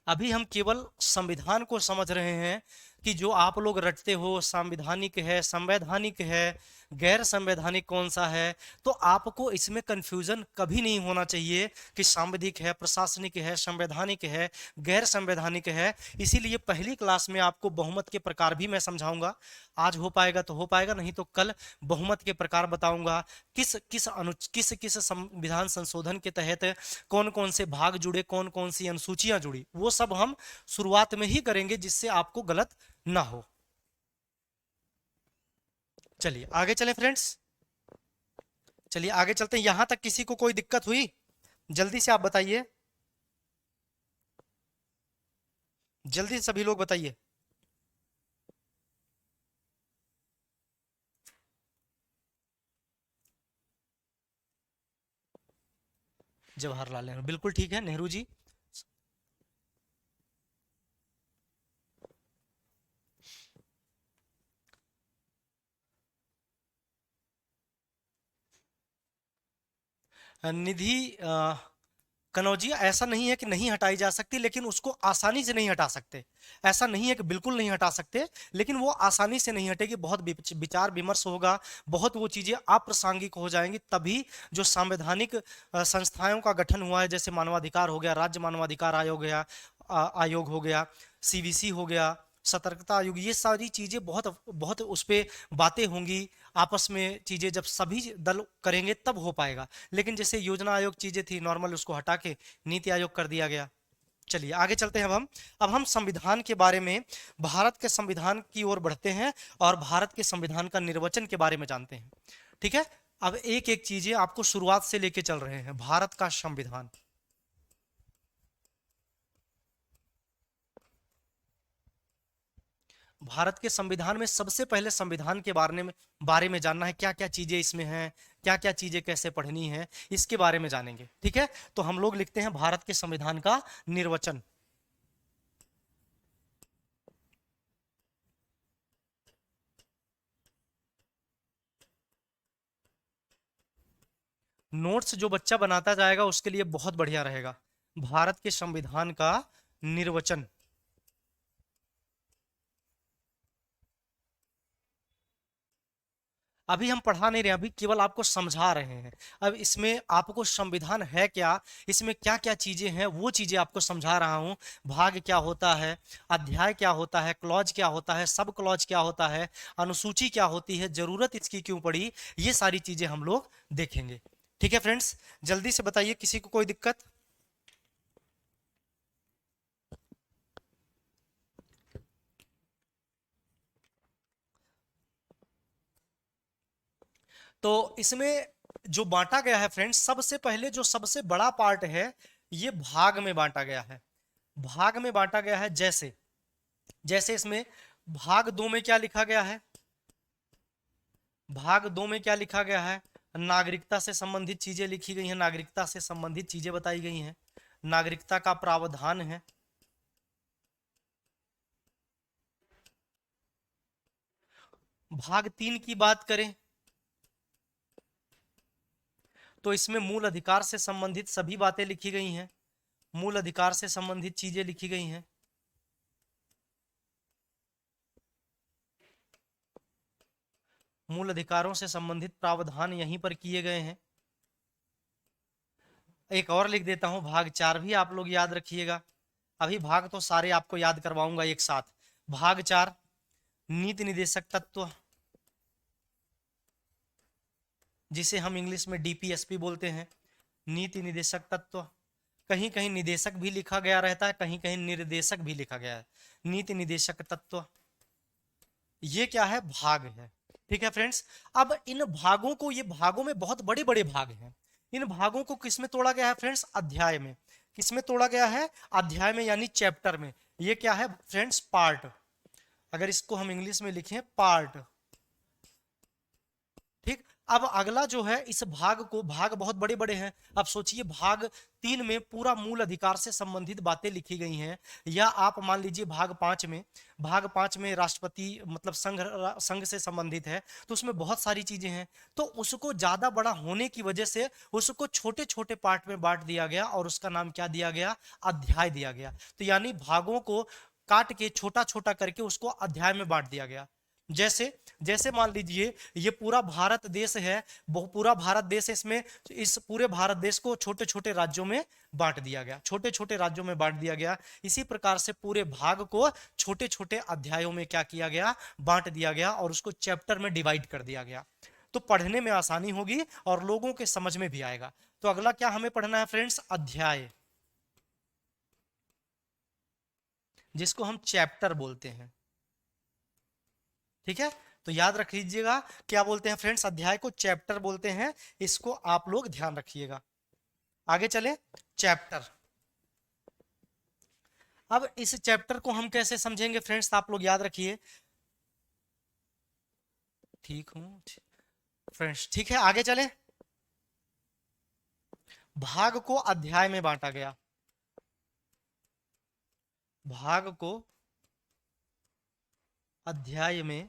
अभी हम केवल संविधान को समझ रहे हैं कि जो आप लोग रटते हो संवैधानिक है, संवैधानिक है, गैर संवैधानिक कौन सा है, तो आपको इसमें कंफ्यूजन कभी नहीं होना चाहिए कि सांविधिक है, प्रशासनिक है, संवैधानिक है, गैर संवैधानिक है। इसीलिए पहली क्लास में आपको बहुमत के प्रकार भी मैं समझाऊंगा। आज हो पाएगा तो हो पाएगा, नहीं तो कल बहुमत के प्रकार बताऊंगा। किस किस संविधान संशोधन के तहत कौन कौन से भाग जुड़े, कौन कौन सी अनुसूचियां जुड़ी, वो सब हम शुरुआत में ही करेंगे जिससे आपको गलत ना हो। चलिए आगे चलें फ्रेंड्स, चलिए आगे चलते हैं। यहां तक किसी को कोई दिक्कत हुई? जल्दी से आप बताइए, जल्दी से सभी लोग बताइए। जवाहरलाल नेहरू, बिल्कुल ठीक है नेहरू जी। निधि कनौजिया, ऐसा नहीं है कि नहीं हटाई जा सकती, लेकिन उसको आसानी से नहीं हटा सकते। ऐसा नहीं है कि बिल्कुल नहीं हटा सकते, लेकिन वो आसानी से नहीं हटेगी। बहुत विचार विमर्श होगा, बहुत वो चीजें अप्रासंगिक हो जाएंगी। तभी जो संवैधानिक संस्थाओं का गठन हुआ है, जैसे मानवाधिकार हो गया, राज्य मानवाधिकार आयोग गया, आयोग हो गया, सीवीसी हो गया, सतर्कता आयोग, ये सारी चीजें बहुत बहुत उस पे बातें होंगी। आपस में चीजें जब सभी दल करेंगे तब हो पाएगा। लेकिन जैसे योजना आयोग चीजें थी नॉर्मल, उसको हटा के नीति आयोग कर दिया गया। चलिए आगे चलते हैं। अब हम संविधान के बारे में, भारत के संविधान की ओर बढ़ते हैं और भारत के संविधान का निर्वचन के बारे में जानते हैं। ठीक है, अब एक एक चीजें आपको शुरुआत से लेके चल रहे हैं। भारत का संविधान, भारत के संविधान में सबसे पहले संविधान के बारे में जानना है। क्या क्या चीजें इसमें हैं, क्या क्या चीजें कैसे पढ़नी है, इसके बारे में जानेंगे। ठीक है, तो हम लोग लिखते हैं भारत के संविधान का निर्वचन। नोट्स जो बच्चा बनाता जाएगा उसके लिए बहुत बढ़िया रहेगा। भारत के संविधान का निर्वचन। अभी हम पढ़ा नहीं रहे, अभी केवल आपको समझा रहे हैं। अब इसमें आपको संविधान है क्या, इसमें क्या क्या चीजें हैं, वो चीजें आपको समझा रहा हूं। भाग क्या होता है, अध्याय क्या होता है, क्लॉज क्या होता है, सब क्लॉज क्या होता है, अनुसूची क्या होती है, जरूरत इसकी क्यों पड़ी, ये सारी चीजें हम लोग देखेंगे। ठीक है फ्रेंड्स, जल्दी से बताइए, किसी को कोई दिक्कत? तो इसमें जो बांटा गया है फ्रेंड्स, सबसे पहले जो सबसे बड़ा पार्ट है, ये भाग में बांटा गया है। भाग में बांटा गया है। जैसे जैसे इसमें भाग दो में क्या लिखा गया है? भाग दो में क्या लिखा गया है? नागरिकता से संबंधित चीजें लिखी गई हैं, नागरिकता से संबंधित चीजें बताई गई हैं, नागरिकता का प्रावधान है। भाग तीन की बात करें तो इसमें मूल अधिकार से संबंधित सभी बातें लिखी गई हैं, मूल अधिकार से संबंधित चीजें लिखी गई हैं। मूल अधिकारों से संबंधित प्रावधान यहीं पर किए गए हैं। एक और लिख देता हूं, भाग चार भी आप लोग याद रखिएगा। अभी भाग तो सारे आपको याद करवाऊंगा एक साथ। भाग चार, नीति निदेशक तत्व, जिसे हम इंग्लिश में डीपीएसपी बोलते हैं, नीति निदेशक तत्व। कहीं कहीं निदेशक भी लिखा गया रहता है, कहीं कहीं निर्देशक भी लिखा गया है। नीति निदेशक तत्व, ये क्या है? भाग है। ठीक है फ्रेंड्स, अब इन भागों को, ये भागों में बहुत बड़े बड़े भाग हैं। इन भागों को किसमें तोड़ा गया है फ्रेंड्स? अध्याय में। किसमें तोड़ा गया है? अध्याय में, यानी चैप्टर में। ये क्या है फ्रेंड्स? पार्ट। अगर इसको हम इंग्लिश में लिखें, पार्ट। ठीक। अब अगला जो है, इस भाग को, भाग बहुत बड़े बड़े हैं। अब सोचिए, भाग 3 में पूरा मूल अधिकार से संबंधित बातें लिखी गई हैं, या आप मान लीजिए भाग 5 में, भाग 5 में राष्ट्रपति मतलब संघ से संबंधित है, तो उसमें बहुत सारी चीजें हैं। तो उसको ज्यादा बड़ा होने की वजह से उसको छोटे छोटे पार्ट में बांट दिया गया, और उसका नाम क्या दिया गया? अध्याय दिया गया। तो यानी भागों को काट के छोटा छोटा करके उसको अध्याय में बांट दिया गया। जैसे जैसे मान लीजिए, ये पूरा भारत देश है, पूरा भारत देश है, इसमें इस पूरे भारत देश को छोटे छोटे राज्यों में बांट दिया गया, छोटे छोटे राज्यों में बांट दिया गया। इसी प्रकार से पूरे भाग को छोटे छोटे अध्यायों में क्या किया गया? बांट दिया गया, और उसको चैप्टर में डिवाइड कर दिया गया। तो पढ़ने में आसानी होगी और लोगों के समझ में भी आएगा। तो अगला क्या हमें पढ़ना है फ्रेंड्स? अध्याय, जिसको हम चैप्टर बोलते हैं। ठीक है, तो याद रख लीजिएगा, क्या बोलते हैं फ्रेंड्स? अध्याय को चैप्टर बोलते हैं। इसको आप लोग ध्यान रखिएगा। आगे चले, चैप्टर। अब इस चैप्टर को हम कैसे समझेंगे फ्रेंड्स? आप लोग याद रखिए। ठीक हूं फ्रेंड्स, ठीक है, आगे चले। भाग को अध्याय में बांटा गया, भाग को अध्याय में,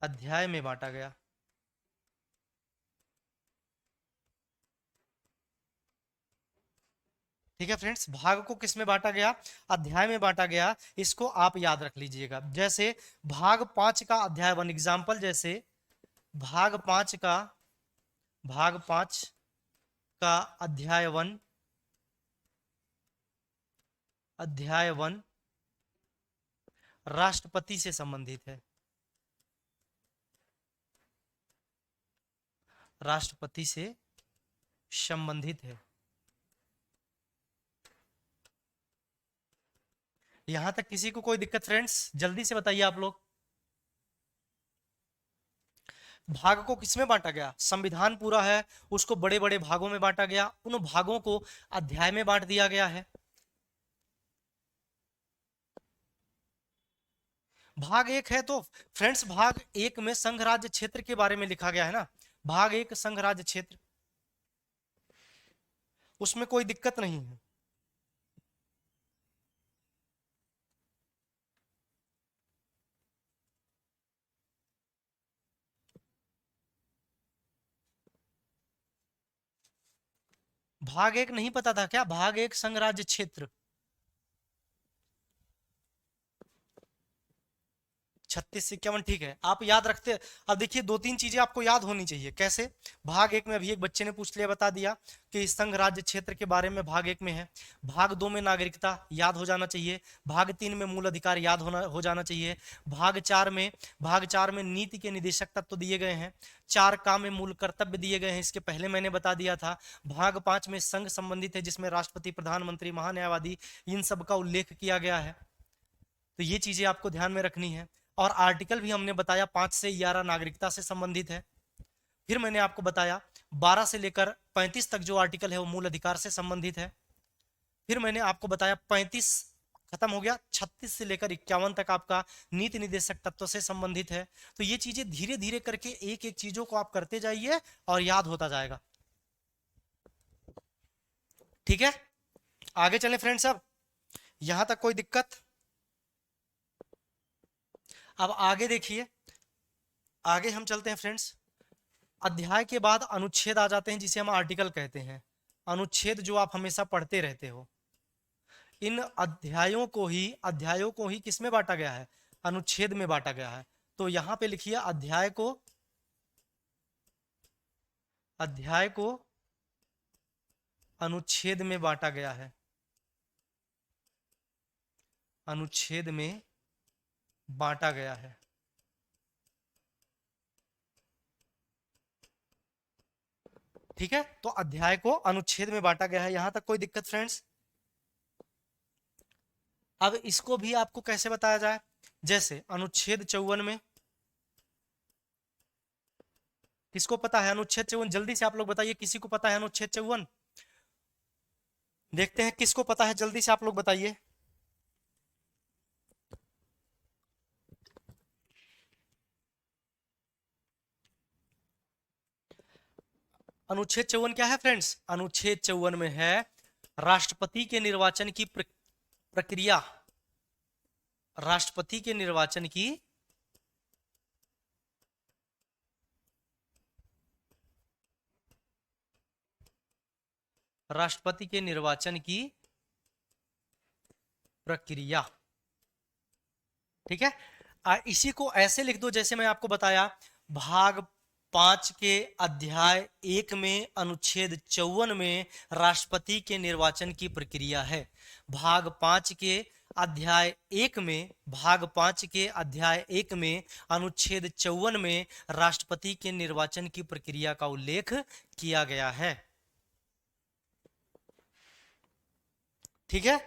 अध्याय में बांटा गया। ठीक है फ्रेंड्स, भाग को किस में बांटा गया? अध्याय में बांटा गया। इसको आप याद रख लीजिएगा। जैसे भाग 5 का अध्याय 1, एग्जाम्पल, जैसे भाग 5 का, भाग 5 का अध्याय 1, अध्याय 1 राष्ट्रपति से संबंधित है, राष्ट्रपति से संबंधित है। यहां तक किसी को कोई दिक्कत फ्रेंड्स? जल्दी से बताइए आप लोग। भाग को किसमें बांटा गया? संविधान पूरा है, उसको बड़े बड़े भागों में बांटा गया, उन भागों को अध्याय में बांट दिया गया है। भाग 1 है, तो फ्रेंड्स भाग 1 में संघ राज्य क्षेत्र के बारे में लिखा गया है ना। भाग 1 संघ राज्य क्षेत्र, उसमें कोई दिक्कत नहीं है। भाग 1 नहीं पता था क्या? भाग 1 संघ राज्य क्षेत्र, 36 51, ठीक है, आप याद रखते। अब देखिए, 2 3 चीजें आपको याद होनी चाहिए। कैसे? भाग 1 में अभी एक बच्चे ने पूछ लिया, बता दिया कि संघ राज्य क्षेत्र के बारे में भाग 1 में है। भाग 2 में नागरिकता याद हो जाना चाहिए। भाग 3 में मूल अधिकार याद हो जाना चाहिए। भाग 4 में नीति के निदेशक तत्व दिए गए हैं। 4 काम में मूल कर्तव्य दिए गए हैं, इसके पहले मैंने बता दिया था। भाग 5 में संघ संबंधित है, जिसमें राष्ट्रपति, प्रधानमंत्री, महान्यायवादी, इन सब का उल्लेख किया गया है। तो ये चीजें आपको ध्यान में रखनी है। और आर्टिकल भी हमने बताया, 5 से 11 नागरिकता से संबंधित है। फिर मैंने आपको बताया 12 से लेकर 35 तक जो आर्टिकल है वो मूल अधिकार से संबंधित है। फिर मैंने आपको बताया 35 खत्म हो गया, 36 से लेकर 51 तक आपका नीति निदेशक तत्व से संबंधित है। तो ये चीजें धीरे धीरे करके एक एक चीजों को आप करते जाइए और याद होता जाएगा। ठीक है, आगे चलें फ्रेंड्स। अब यहां तक कोई दिक्कत? अब आगे देखिए, आगे हम चलते हैं फ्रेंड्स। अध्याय के बाद अनुच्छेद आ जाते हैं, जिसे हम आर्टिकल कहते हैं। अनुच्छेद जो आप हमेशा पढ़ते रहते हो, इन अध्यायों को ही किस में बांटा गया है? अनुच्छेद में बांटा गया है। तो यहां पे लिखिए, अध्याय को अनुच्छेद में बांटा गया है, अनुच्छेद में बांटा गया है। ठीक है, तो अध्याय को अनुच्छेद में बांटा गया है। यहां तक कोई दिक्कत फ्रेंड्स? अब इसको भी आपको कैसे बताया जाए? जैसे अनुच्छेद 54 में, किसको पता है अनुच्छेद 54? जल्दी से आप लोग बताइए, किसी को पता है अनुच्छेद 54? देखते हैं किसको पता है, जल्दी से आप लोग बताइए। अनुच्छेद 54 क्या है फ्रेंड्स? अनुच्छेद 54 में है राष्ट्रपति के निर्वाचन की प्रक्रिया। राष्ट्रपति के निर्वाचन की राष्ट्रपति के निर्वाचन की प्रक्रिया। ठीक है, इसी को ऐसे लिख दो जैसे मैं आपको बताया, भाग 5 के अध्याय 1 में अनुच्छेद 54 में राष्ट्रपति के निर्वाचन की प्रक्रिया है। भाग 5 के अध्याय 1 में, भाग 5 के अध्याय 1 में अनुच्छेद 54 में राष्ट्रपति के निर्वाचन की प्रक्रिया का उल्लेख किया गया है। ठीक है,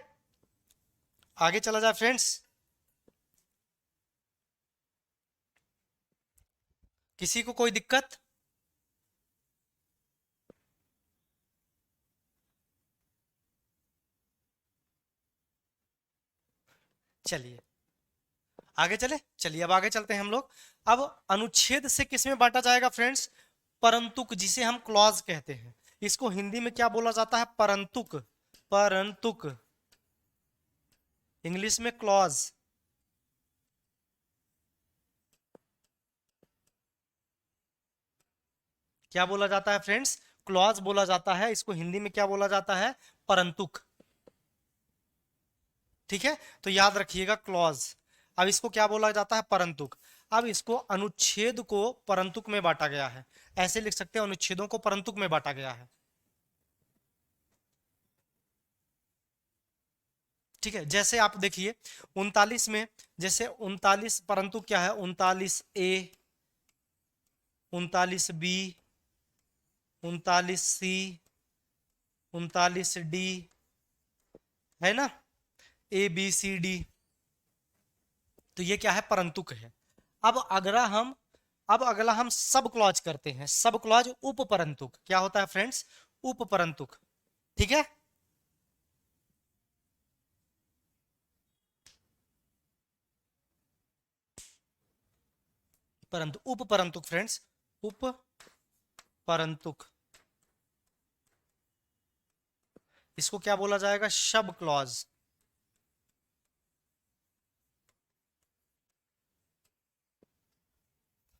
आगे चला जाए फ्रेंड्स। किसी को कोई दिक्कत? चलिए आगे चले, चलिए अब आगे चलते हैं हम लोग। अब अनुच्छेद से किस में बांटा जाएगा फ्रेंड्स? परंतुक, जिसे हम क्लॉज कहते हैं। इसको हिंदी में क्या बोला जाता है? परंतुक। परंतुक, इंग्लिश में क्लॉज। क्या बोला जाता है फ्रेंड्स? क्लॉज बोला जाता है। इसको हिंदी में क्या बोला जाता है? परंतुक। ठीक है, तो याद रखिएगा क्लॉज। अब इसको क्या बोला जाता है? परंतुक। अब इसको अनुच्छेद को परंतुक में बांटा गया है, ऐसे लिख सकते हैं, अनुच्छेदों को परंतुक में बांटा गया है। ठीक है, जैसे आप देखिए 39 में, जैसे 39 परंतु क्या है? 39A, 39B, 39C, 39D, है ना, ABCD। तो ये क्या है? परंतुक है। अब अगला हम सब क्लॉज करते हैं। सब क्लॉज उप परंतुक क्या होता है फ्रेंड्स? उप परंतुक। ठीक है, परंतु उप परंतुक फ्रेंड्स, उप परंतुक। इसको क्या बोला जाएगा? Sub clause.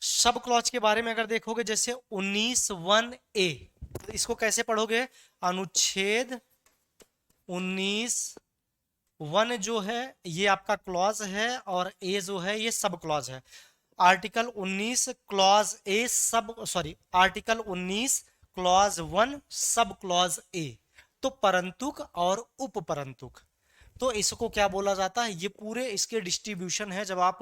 सब क्लॉज के बारे में अगर देखोगे, जैसे 19(1)A, तो इसको कैसे पढ़ोगे? अनुच्छेद 19(1) जो है ये आपका क्लॉज है, और ए जो है ये सब क्लॉज है। आर्टिकल 19 क्लॉज ए सब, sorry, article 19 clause 1 sub clause A. तो परंतुक और उप परंतुक, तो इसको क्या बोला जाता है? ये पूरे इसके डिस्ट्रीब्यूशन है। जब आप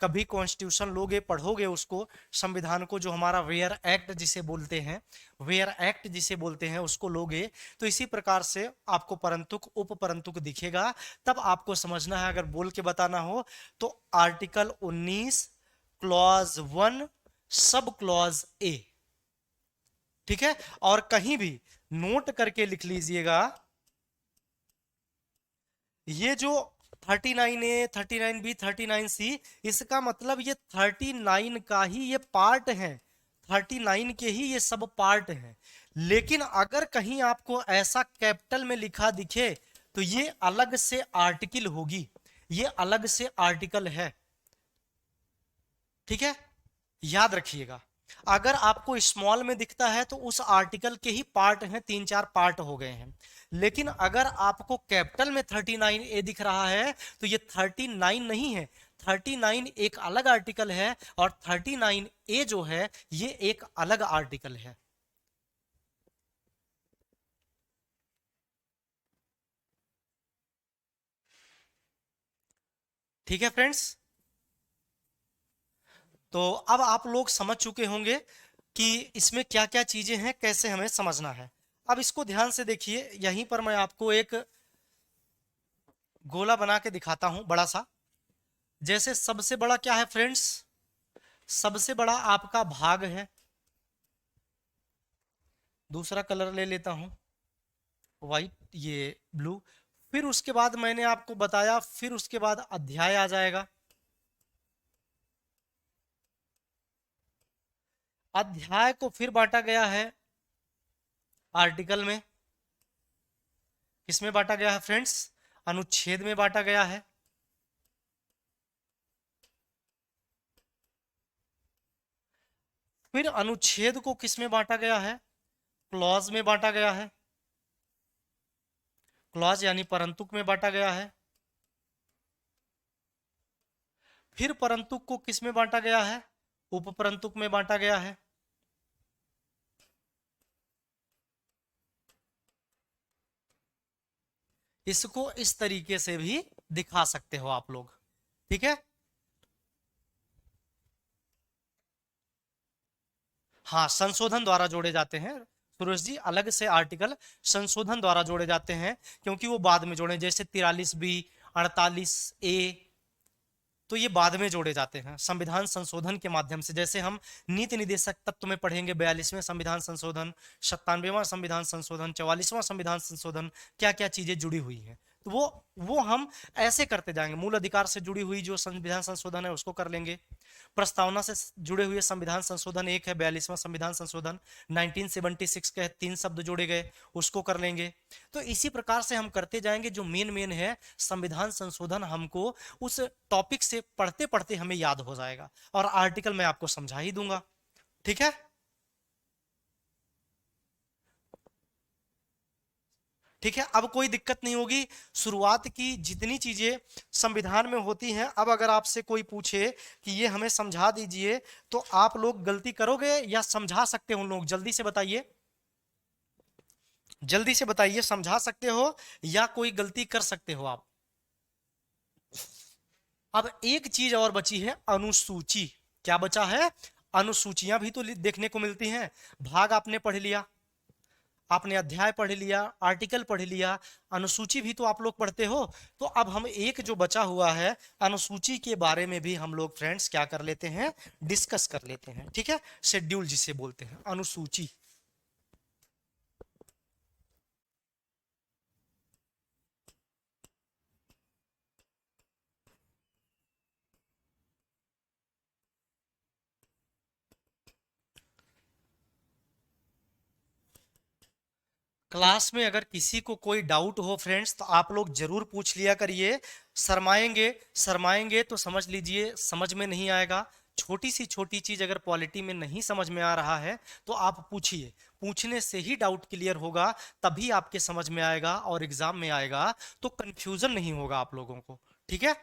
कभी कॉन्स्टिट्यूशन लोगे, पढ़ोगे उसको, संविधान को, जो हमारा वेयर एक्ट जिसे बोलते हैं, वेयर एक्ट जिसे बोलते हैं, उसको लोगे, तो इसी प्रकार से आपको परंतुक उप परंतुक दिखेगा। तब आपको समझना है, अगर बोल के बताना हो तो article 19 clause 1 sub clause A. ठीक है, और कहीं भी नोट करके लिख लीजिएगा, ये जो 39A, 39B, 39C, इसका मतलब ये 39 का ही ये पार्ट है, 39 के ही ये सब पार्ट है। लेकिन अगर कहीं आपको ऐसा कैपिटल में लिखा दिखे तो ये अलग से आर्टिकल होगी, ये अलग से आर्टिकल है। ठीक है, याद रखिएगा। अगर आपको स्मॉल में दिखता है तो उस आर्टिकल के ही पार्ट हैं, 3-4 पार्ट हो गए हैं। लेकिन अगर आपको कैपिटल में 39A दिख रहा है तो ये 39 नहीं है, 39 एक अलग आर्टिकल है, और 39A जो है ये एक अलग आर्टिकल है। ठीक है फ्रेंड्स, तो अब आप लोग समझ चुके होंगे कि इसमें क्या क्या चीजें हैं, कैसे हमें समझना है। अब इसको ध्यान से देखिए, यहीं पर मैं आपको एक गोला बना के दिखाता हूं, बड़ा सा। जैसे सबसे बड़ा क्या है फ्रेंड्स? सबसे बड़ा आपका भाग है। दूसरा कलर ले लेता हूं, वाइट, ये ब्लू। फिर उसके बाद मैंने आपको बताया, फिर उसके बाद अध्याय आ जाएगा। अध्याय को फिर बांटा गया है आर्टिकल में। किसमें बांटा गया है फ्रेंड्स? अनुच्छेद में बांटा गया है। फिर अनुच्छेद को किसमें बांटा गया है? क्लॉज में बांटा गया है। क्लॉज यानी परंतुक में बांटा गया है। फिर परंतुक को किसमें बांटा गया है? उपपरंतुक में बांटा गया है। इसको इस तरीके से भी दिखा सकते हो आप लोग, ठीक है। हाँ, संशोधन द्वारा जोड़े जाते हैं सुरेश जी, अलग से आर्टिकल संशोधन द्वारा जोड़े जाते हैं, क्योंकि वो बाद में जोड़े, जैसे 43B, 48A, तो ये बाद में जोड़े जाते हैं संविधान संशोधन के माध्यम से। जैसे हम नीति निदेशक तत्व में पढ़ेंगे 42वें संविधान संशोधन, 97वां संविधान संशोधन, 44वां संविधान संशोधन, क्या क्या चीजें जुड़ी हुई हैं, तो वो हम ऐसे करते जाएंगे। मूल अधिकार से जुड़ी हुई जो संविधान संशोधन है उसको कर लेंगे। प्रस्तावना से जुड़े हुए संविधान संशोधन एक है 42वां संविधान संशोधन, 1976 के 3 शब्द जोड़े गए, उसको कर लेंगे। तो इसी प्रकार से हम करते जाएंगे। जो मेन मेन है संविधान संशोधन, हमको उस टॉपिक से पढ़ते पढ़ते हमें याद हो जाएगा, और आर्टिकल मैं आपको समझा ही दूंगा, ठीक है। ठीक है, अब कोई दिक्कत नहीं होगी। शुरुआत की जितनी चीजें संविधान में होती हैं, अब अगर आपसे कोई पूछे कि ये हमें समझा दीजिए, तो आप लोग गलती करोगे या समझा सकते हो? लोग जल्दी से बताइए, जल्दी से बताइए, समझा सकते हो या कोई गलती कर सकते हो आप? अब एक चीज और बची है, अनुसूची। क्या बचा है? अनुसूचियां भी तो देखने को मिलती हैं। भाग आपने पढ़ लिया, आपने अध्याय पढ़ लिया, आर्टिकल पढ़ लिया, अनुसूची भी तो आप लोग पढ़ते हो। तो अब हम एक जो बचा हुआ है अनुसूची के बारे में भी हम लोग फ्रेंड्स क्या कर लेते हैं, डिस्कस कर लेते हैं, ठीक है। शेड्यूल जिसे बोलते हैं, अनुसूची। क्लास में अगर किसी को कोई डाउट हो फ्रेंड्स, तो आप लोग जरूर पूछ लिया करिए। शर्माएंगे शर्माएंगे तो समझ लीजिए समझ में नहीं आएगा। छोटी सी छोटी चीज अगर पॉलिटी में नहीं समझ में आ रहा है तो आप पूछिए, पूछने से ही डाउट क्लियर होगा, तभी आपके समझ में आएगा और एग्जाम में आएगा तो कंफ्यूजन नहीं होगा आप लोगों को, ठीक है।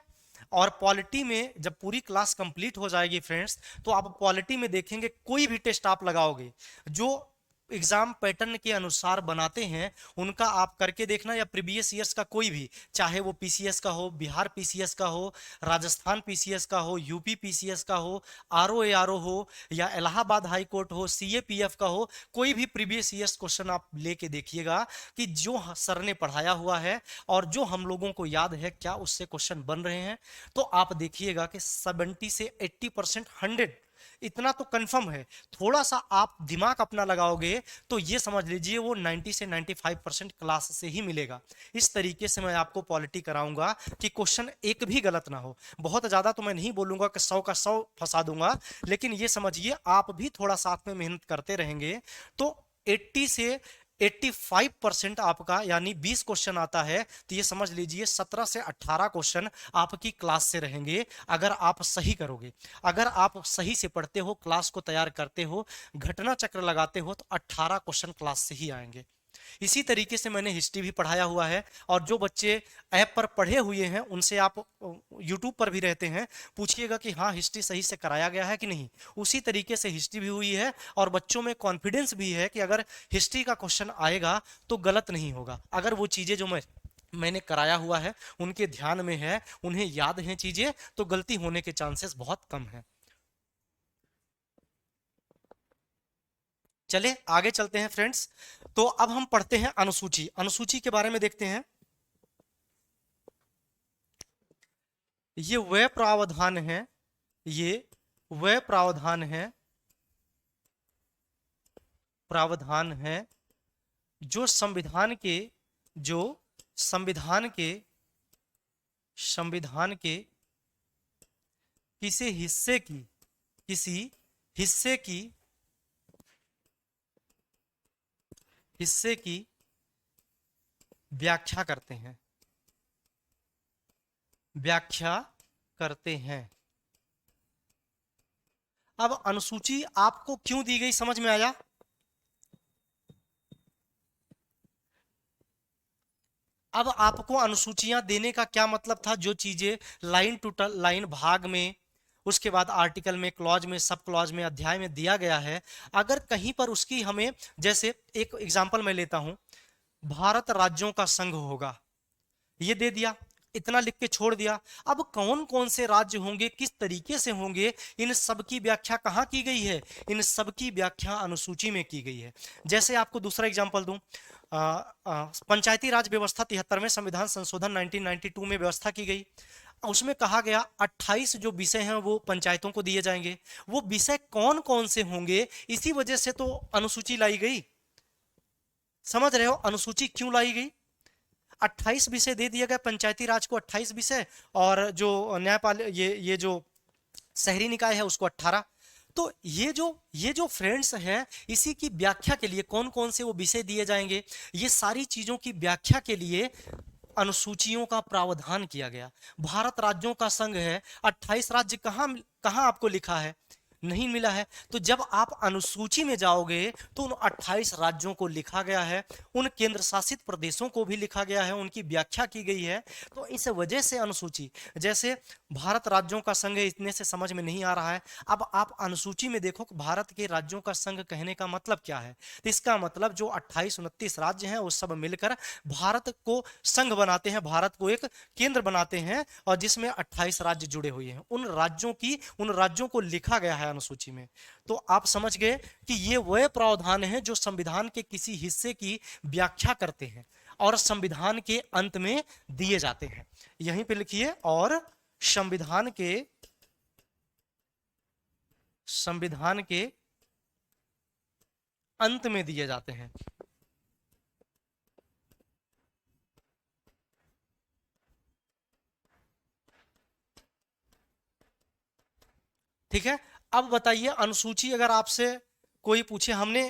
और पॉलिटी में जब पूरी क्लास कंप्लीट हो जाएगी फ्रेंड्स, तो आप पॉलिटी में देखेंगे कोई भी टेस्ट आप लगाओगे जो एग्जाम पैटर्न के अनुसार बनाते हैं, उनका आप करके देखना, या प्रीवियस ईयर्स का कोई भी, चाहे वो पीसीएस का हो, बिहार पीसीएस का हो, राजस्थान पीसीएस का हो, यूपी पीसीएस का हो, आरओ हो, या इलाहाबाद हाई कोर्ट हो, सीएपीएफ का हो, कोई भी प्रीवियस ईयर्स क्वेश्चन आप लेके देखिएगा कि जो सर ने पढ़ाया हुआ है और जो हम लोगों को याद है क्या उससे क्वेश्चन बन रहे हैं, तो आप देखिएगा कि 70 से 80%, 100, इतना तो कंफर्म है। थोड़ा सा आप दिमाग अपना लगाओगे तो ये समझ लीजिए वो 90 से 95% क्लास से ही मिलेगा। इस तरीके से मैं आपको पॉलिटी कराऊंगा कि क्वेश्चन एक भी गलत ना हो। बहुत ज्यादा तो मैं नहीं बोलूंगा कि 100 का 100 फंसा दूंगा, लेकिन ये समझिए आप भी थोड़ा साथ में मेहनत करते रहेंगे तो 80 से 85% आपका, यानी 20 क्वेश्चन आता है तो ये समझ लीजिए 17 से 18 क्वेश्चन आपकी क्लास से रहेंगे, अगर आप सही करोगे। अगर आप सही से पढ़ते हो, क्लास को तैयार करते हो, घटना चक्र लगाते हो, तो 18 क्वेश्चन क्लास से ही आएंगे। इसी तरीके से मैंने हिस्ट्री भी पढ़ाया हुआ है, और जो बच्चे ऐप पर पढ़े हुए हैं उनसे आप यूट्यूब पर भी रहते हैं, पूछिएगा कि हाँ हिस्ट्री सही से कराया गया है कि नहीं। उसी तरीके से हिस्ट्री भी हुई है, और बच्चों में कॉन्फिडेंस भी है कि अगर हिस्ट्री का क्वेश्चन आएगा तो गलत नहीं होगा। अगर वो चीज़ें जो मैंने कराया हुआ है उनके ध्यान में है, उन्हें याद हैं चीज़ें, तो गलती होने के चांसेस बहुत कम है। चले आगे चलते हैं फ्रेंड्स। तो अब हम पढ़ते हैं अनुसूची। अनुसूची के बारे में देखते हैं। ये वह प्रावधान है, ये वह प्रावधान है, प्रावधान है जो जो संविधान के संविधान के किसी हिस्से की किसी हिस्से की हिस्से की व्याख्या करते हैं व्याख्या करते हैं। अब अनुसूची आपको क्यों दी गई समझ में आया? अब आपको अनुसूचियां देने का क्या मतलब था? जो चीजें लाइन टू लाइन भाग में, उसके बाद आर्टिकल में, क्लॉज में, सब क्लॉज में, अध्याय में दिया गया है, अगर कहीं पर उसकी हमें, जैसे एक एग्जांपल मैं लेता हूं, भारत राज्यों का संघ होगा, ये दे दिया, इतना लिख के छोड़ दिया। अब कौन कौन से राज्य होंगे, किस तरीके से होंगे, इन सब की व्याख्या कहाँ की गई है? इन सब की व्याख्या अनुसूची में की गई है। जैसे आपको दूसरा एग्जांपल दूं, पंचायती राज व्यवस्था 73वें संविधान संशोधन 1992 में व्यवस्था की गई। उसमें कहा गया 28 जो विषय हैं वो पंचायतों को दिए जाएंगे। वो विषय कौन कौन से होंगे, इसी वजह से तो अनुसूची लाई गई। समझ रहे हो अनुसूची क्यों लाई गई? 28 विषय दे दिया गया पंचायती राज को, 28 विषय, और जो न्यायपाल ये जो शहरी निकाय है उसको 18। तो ये जो फ्रेंड्स हैं, इसी की व्याख्या के लिए कौन कौन से वो विषय दिए जाएंगे, ये सारी चीजों की व्याख्या के लिए अनुसूचियों का प्रावधान किया गया। भारत राज्यों का संघ है, 28 राज्य कहाँ कहाँ आपको लिखा है? नहीं मिला है। तो जब आप अनुसूची में जाओगे तो उन 28 राज्यों को लिखा गया है, उन केंद्र शासित प्रदेशों को भी लिखा गया है, उनकी व्याख्या की गई है। तो इस वजह से अनुसूची, जैसे भारत राज्यों का संघ है, इतने से समझ में नहीं आ रहा है। अब आप अनुसूची में देखो कि भारत के राज्यों का संघ कहने का मतलब क्या है। तो इसका मतलब जो 28-29 राज्य हैं वो सब मिलकर भारत को संघ बनाते हैं, भारत को एक केंद्र बनाते हैं, और जिसमें 28 राज्य जुड़े हुए हैं। उन राज्यों को लिखा गया है अनुसूची में। तो आप समझ गए कि ये वह प्रावधान है जो संविधान के किसी हिस्से की व्याख्या करते हैं और संविधान के अंत में दिए जाते हैं। यहीं पे लिखिए, और संविधान के अंत में दिए जाते हैं। ठीक है। अब बताइए, अनुसूची अगर आपसे कोई पूछे, हमने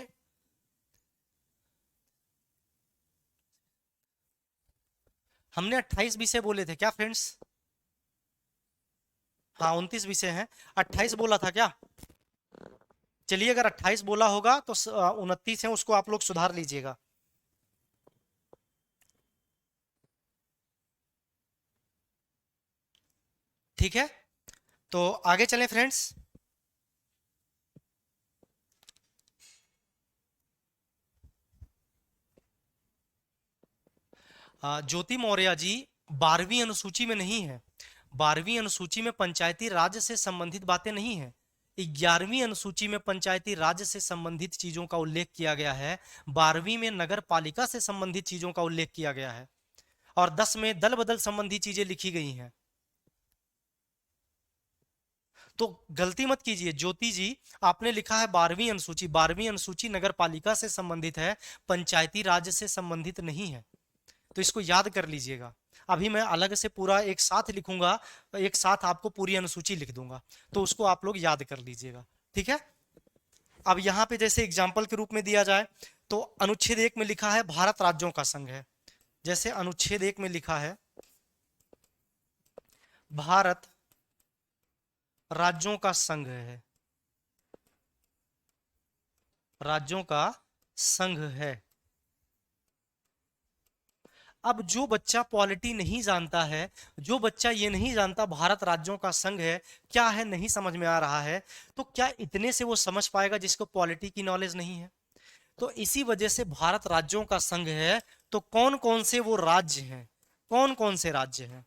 28 विषय बोले थे क्या फ्रेंड्स? हाँ 29 विषय हैं, 28 बोला था क्या? चलिए, अगर 28 बोला होगा तो 29 है, उसको आप लोग सुधार लीजिएगा। ठीक है, तो आगे चलें फ्रेंड्स। ज्योति मौर्य जी 12वीं अनुसूची में नहीं है। 12वीं अनुसूची में पंचायती राज से संबंधित बातें नहीं है। 11वीं अनुसूची में पंचायती राज से संबंधित चीजों का उल्लेख किया गया है। 12वीं में नगर पालिका से संबंधित चीजों का उल्लेख किया गया है, और 10 में दल बदल संबंधी चीजें लिखी गई हैं। तो गलती मत कीजिए ज्योति जी, आपने लिखा है 12वीं अनुसूची। 12वीं अनुसूची नगर पालिका से संबंधित है, पंचायती राज से संबंधित नहीं है। तो इसको याद कर लीजिएगा। अभी मैं अलग से पूरा एक साथ लिखूंगा, एक साथ आपको पूरी अनुसूची लिख दूंगा, तो उसको आप लोग याद कर लीजिएगा। ठीक है। अब यहाँ पे जैसे एग्जाम्पल के रूप में दिया जाए तो अनुच्छेद 1 में लिखा है भारत राज्यों का संघ है। जैसे अनुच्छेद 1 में लिखा है भारत राज्यों का संघ है, राज्यों का संघ है। अब जो बच्चा पॉलिटी नहीं जानता है, जो बच्चा ये नहीं जानता भारत राज्यों का संघ है क्या है, नहीं समझ में आ रहा है, तो क्या इतने से वो समझ पाएगा जिसको पॉलिटी की नॉलेज नहीं है? तो इसी वजह से भारत राज्यों का संघ है। तो कौन कौन से वो राज्य हैं, कौन कौन से राज्य हैं,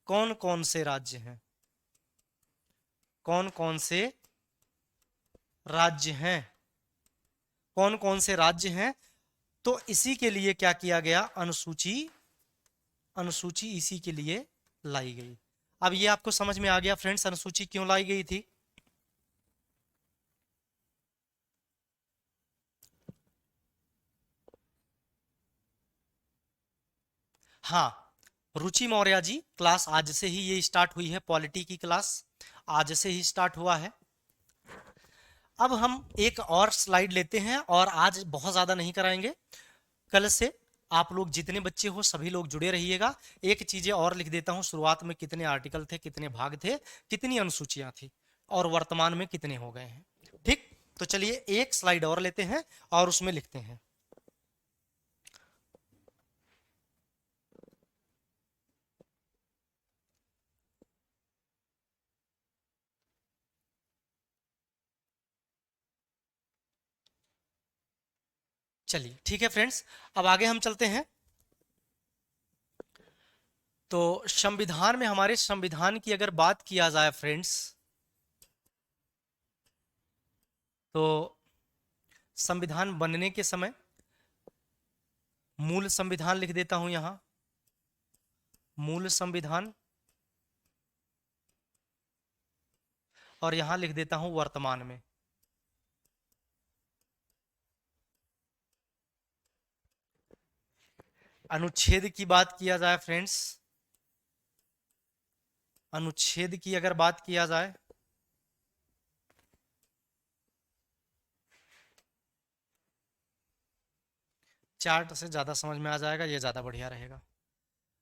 कौन कौन से राज्य हैं, कौन कौन से राज्य हैं, कौन कौन से राज्य हैं? तो इसी के लिए क्या किया गया, अनुसूची, अनुसूची इसी के लिए लाई गई। अब ये आपको समझ में आ गया फ्रेंड्स, अनुसूची क्यों लाई गई थी? हाँ, रुचि मौर्य जी, क्लास आज से ही ये स्टार्ट हुई है, पॉलिटी की क्लास आज से ही स्टार्ट हुआ है। अब हम एक और स्लाइड लेते हैं और आज बहुत ज़्यादा नहीं कराएंगे। कल से आप लोग जितने बच्चे हो सभी लोग जुड़े रहिएगा। एक चीज़ें और लिख देता हूँ, शुरुआत में कितने आर्टिकल थे, कितने भाग थे, कितनी अनुसूचियां थी और वर्तमान में कितने हो गए हैं। ठीक, तो चलिए एक स्लाइड और लेते हैं और उसमें लिखते हैं। चलिए ठीक है फ्रेंड्स, अब आगे हम चलते हैं। तो संविधान में, हमारे संविधान की अगर बात किया जाए फ्रेंड्स, तो संविधान बनने के समय, मूल संविधान लिख देता हूं यहां, मूल संविधान, और यहां लिख देता हूं वर्तमान में। अनुच्छेद की बात किया जाए फ्रेंड्स, अनुच्छेद की अगर बात किया जाए, चार्ट से ज्यादा समझ में आ जाएगा, ये ज्यादा बढ़िया रहेगा।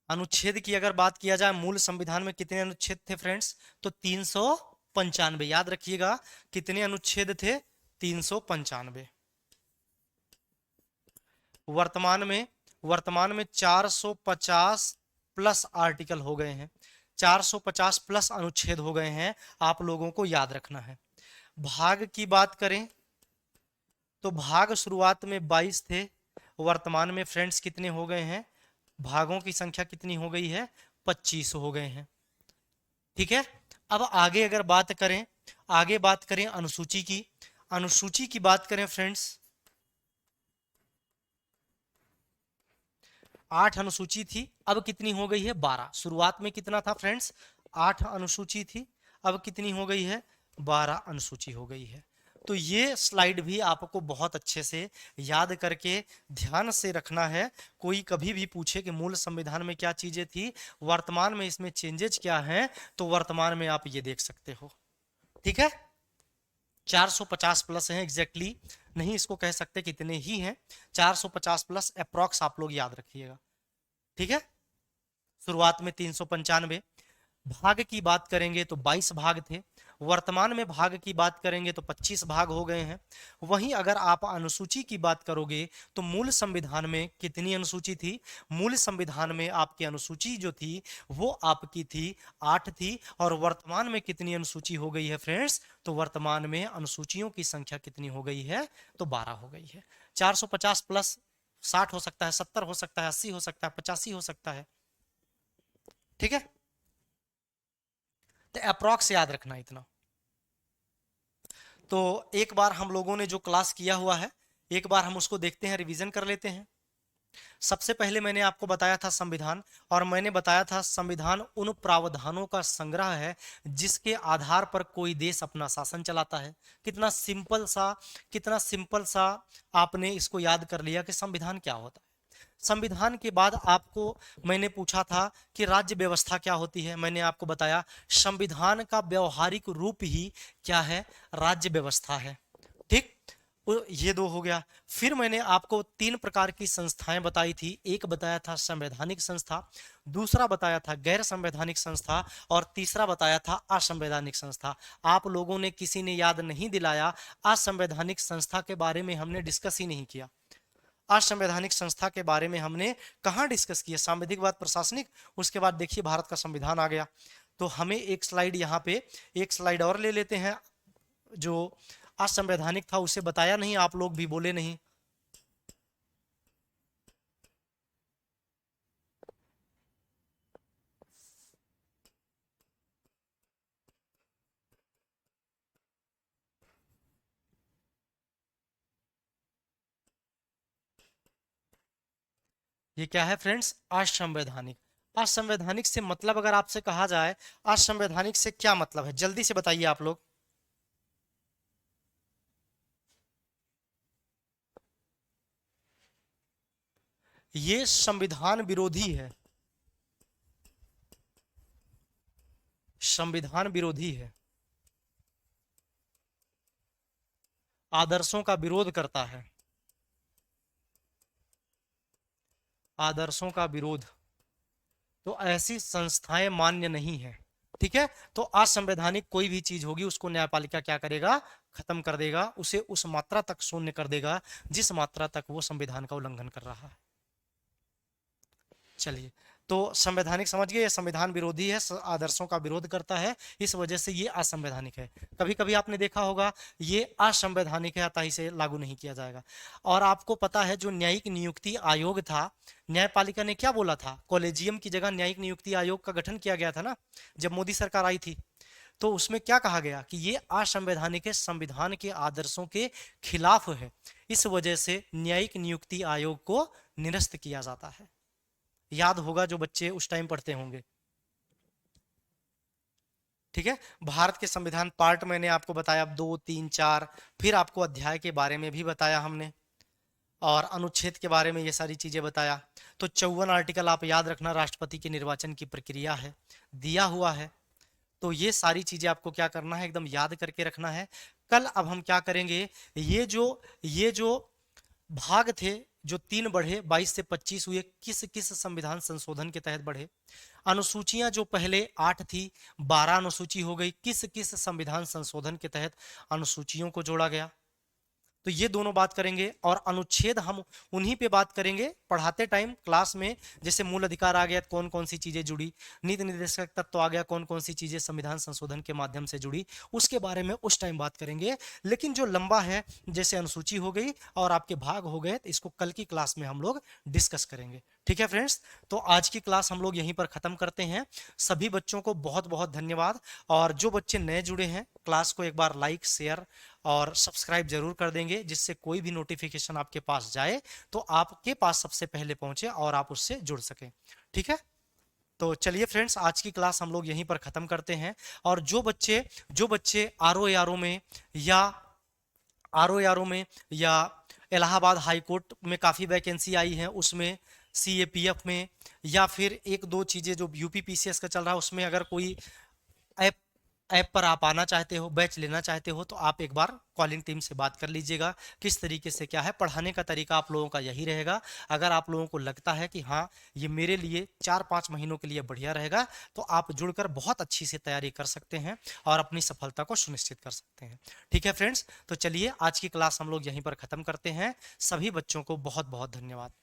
अनुच्छेद की अगर बात किया जाए, मूल संविधान में कितने अनुच्छेद थे फ्रेंड्स, तो 395। याद रखिएगा, कितने अनुच्छेद थे, 395। वर्तमान में, वर्तमान में 450 प्लस आर्टिकल हो गए हैं, 450 प्लस अनुच्छेद हो गए हैं, आप लोगों को याद रखना है। भाग की बात करें तो भाग शुरुआत में 22 थे, वर्तमान में फ्रेंड्स कितने हो गए हैं, भागों की संख्या कितनी हो गई है, 25 हो गए हैं। ठीक है, अब आगे अगर बात करें, आगे बात करें अनुसूची की, अनुसूची की बात करें फ्रेंड्स, 8 अनुसूची थी, अब कितनी हो गई है, 12। शुरुआत में कितना था फ्रेंड्स, 8 अनुसूची थी, अब कितनी हो गई है, 12 अनुसूची हो गई है। तो ये स्लाइड भी आपको बहुत अच्छे से याद करके ध्यान से रखना है। कोई कभी भी पूछे कि मूल संविधान में क्या चीजें थी, वर्तमान में इसमें चेंजेस क्या हैं, तो वर्तमान में आप ये देख सकते हो। ठीक है, 450 प्लस हैं एग्जैक्टली, नहीं इसको कह सकते कितने ही हैं, 450 प्लस अप्रॉक्स आप लोग याद रखिएगा। ठीक है, शुरुआत में 395। भाग की बात करेंगे तो 22 भाग थे, वर्तमान में भाग की बात करेंगे तो 25 भाग हो गए हैं। वहीं अगर आप अनुसूची की बात करोगे तो मूल संविधान में कितनी अनुसूची थी, मूल संविधान में आपकी अनुसूची जो थी वो आपकी थी 8 थी, और वर्तमान में कितनी अनुसूची हो गई है फ्रेंड्स, तो वर्तमान में अनुसूचियों की संख्या कितनी हो गई है, तो 12 हो गई है। 450 प्लस 60 हो सकता है, 70 हो सकता है, 80 हो सकता है, 85 हो सकता है। ठीक है, तो अप्रॉक्स याद रखना इतना। तो एक बार हम लोगों ने जो क्लास किया हुआ है, एक बार हम उसको देखते हैं, रिवीजन कर लेते हैं। सबसे पहले मैंने आपको बताया था संविधान, और मैंने बताया था संविधान उन प्रावधानों का संग्रह है जिसके आधार पर कोई देश अपना शासन चलाता है। कितना सिंपल सा, कितना सिंपल सा आपने इसको याद कर लिया कि संविधान क्या होता है। संविधान के बाद आपको मैंने पूछा था कि राज्य व्यवस्था क्या होती है, मैंने आपको बताया संविधान का व्यवहारिक रूप ही क्या है, राज्य व्यवस्था है। ठीक, ये दो हो गया। फिर मैंने आपको 3 प्रकार की संस्थाएं बताई थी, एक बताया था संवैधानिक संस्था, दूसरा बताया था गैर संवैधानिक संस्था, और तीसरा बताया था असंवैधानिक संस्था। आप लोगों ने किसी ने याद नहीं दिलाया, असंवैधानिक संस्था के बारे में हमने डिस्कस ही नहीं किया। असंवैधानिक संस्था के बारे में हमने कहाँ डिस्कस किया, सांविधिक बाद प्रशासनिक, उसके बाद देखिए भारत का संविधान आ गया। तो हमें एक स्लाइड यहाँ पे, एक स्लाइड और ले लेते हैं। जो असंवैधानिक था उसे बताया नहीं, आप लोग भी बोले नहीं। ये क्या है फ्रेंड्स, असंवैधानिक। असंवैधानिक से मतलब अगर आपसे कहा जाए असंवैधानिक से क्या मतलब है, जल्दी से बताइए आप लोग। ये संविधान विरोधी है। संविधान विरोधी है, आदर्शों का विरोध करता है, आदर्शों का विरोध, तो ऐसी संस्थाएं मान्य नहीं है। ठीक है, तो असंवैधानिक कोई भी चीज होगी उसको न्यायपालिका क्या करेगा, खत्म कर देगा, उसे उस मात्रा तक शून्य कर देगा जिस मात्रा तक वो संविधान का उल्लंघन कर रहा है। चलिए, तो संवैधानिक समझ गए, ये संविधान विरोधी है, आदर्शों का विरोध करता है, इस वजह से ये असंवैधानिक है। कभी कभी आपने देखा होगा ये असंवैधानिक है, अतः इसे लागू नहीं किया जाएगा। और आपको पता है जो न्यायिक नियुक्ति आयोग था, न्यायपालिका ने क्या बोला था, कॉलेजियम की जगह न्यायिक नियुक्ति आयोग का गठन किया गया था ना, जब मोदी सरकार आई थी। तो उसमें क्या कहा गया कि ये असंवैधानिक है, संविधान के आदर्शों के खिलाफ है, इस वजह से न्यायिक नियुक्ति आयोग को निरस्त किया जाता है। याद होगा जो बच्चे उस टाइम पढ़ते होंगे। ठीक है, भारत के संविधान पार्ट मैंने आपको बताया 2, 3, 4, फिर आपको अध्याय के बारे में भी बताया हमने, और अनुच्छेद के बारे में ये सारी चीजें बताया। तो 54 आर्टिकल आप याद रखना, राष्ट्रपति के निर्वाचन की प्रक्रिया है, दिया हुआ है। तो ये सारी चीजें आपको क्या करना है, एकदम याद करके रखना है। कल अब हम क्या करेंगे, ये जो भाग थे, जो 3 बढ़े, 22 से 25 हुए, किस किस संविधान संशोधन के तहत बढ़े। अनुसूचियां जो पहले 8 थी, 12 अनुसूची हो गई, किस किस संविधान संशोधन के तहत अनुसूचियों को जोड़ा गया। तो ये दोनों बात करेंगे, और अनुच्छेद हम उन्हीं पे बात करेंगे पढ़ाते टाइम क्लास में। जैसे मूल अधिकार आ गया, कौन कौन सी चीजें जुड़ी, नीति निर्देशक तत्व आ गया, कौन कौन सी चीजें संविधान संशोधन के माध्यम से जुड़ी, उसके बारे में उस टाइम बात करेंगे। लेकिन जो लंबा है, जैसे अनुसूची हो गई और आपके भाग हो गए, तो इसको कल की क्लास में हम लोग डिस्कस करेंगे। ठीक है फ्रेंड्स, तो आज की क्लास हम लोग यहीं पर खत्म करते हैं। सभी बच्चों को बहुत बहुत धन्यवाद, और जो बच्चे नए जुड़े हैं क्लास को एक बार लाइक, शेयर और सब्सक्राइब जरूर कर देंगे, जिससे कोई भी नोटिफिकेशन आपके पास जाए तो आपके पास सबसे पहले पहुंचे और आप उससे जुड़ सकें। ठीक है, तो चलिए फ्रेंड्स, आज की क्लास हम लोग यहीं पर खत्म करते हैं। और जो बच्चे आर ओ में या इलाहाबाद हाई कोर्ट में काफ़ी वैकेंसी आई है, उसमें CAPF में, या फिर एक दो चीज़ें जो UPPCS का चल रहा है उसमें, अगर कोई ऐप ऐप पर आप आना चाहते हो, बैच लेना चाहते हो, तो आप एक बार कॉलिंग टीम से बात कर लीजिएगा। किस तरीके से क्या है, पढ़ाने का तरीका आप लोगों का यही रहेगा। अगर आप लोगों को लगता है कि हाँ ये मेरे लिए 4-5 महीनों के लिए बढ़िया रहेगा, तो आप जुड़कर बहुत अच्छी से तैयारी कर सकते हैं और अपनी सफलता को सुनिश्चित कर सकते हैं। ठीक है फ्रेंड्स, तो चलिए आज की क्लास हम लोग यहीं पर ख़त्म करते हैं। सभी बच्चों को बहुत बहुत धन्यवाद।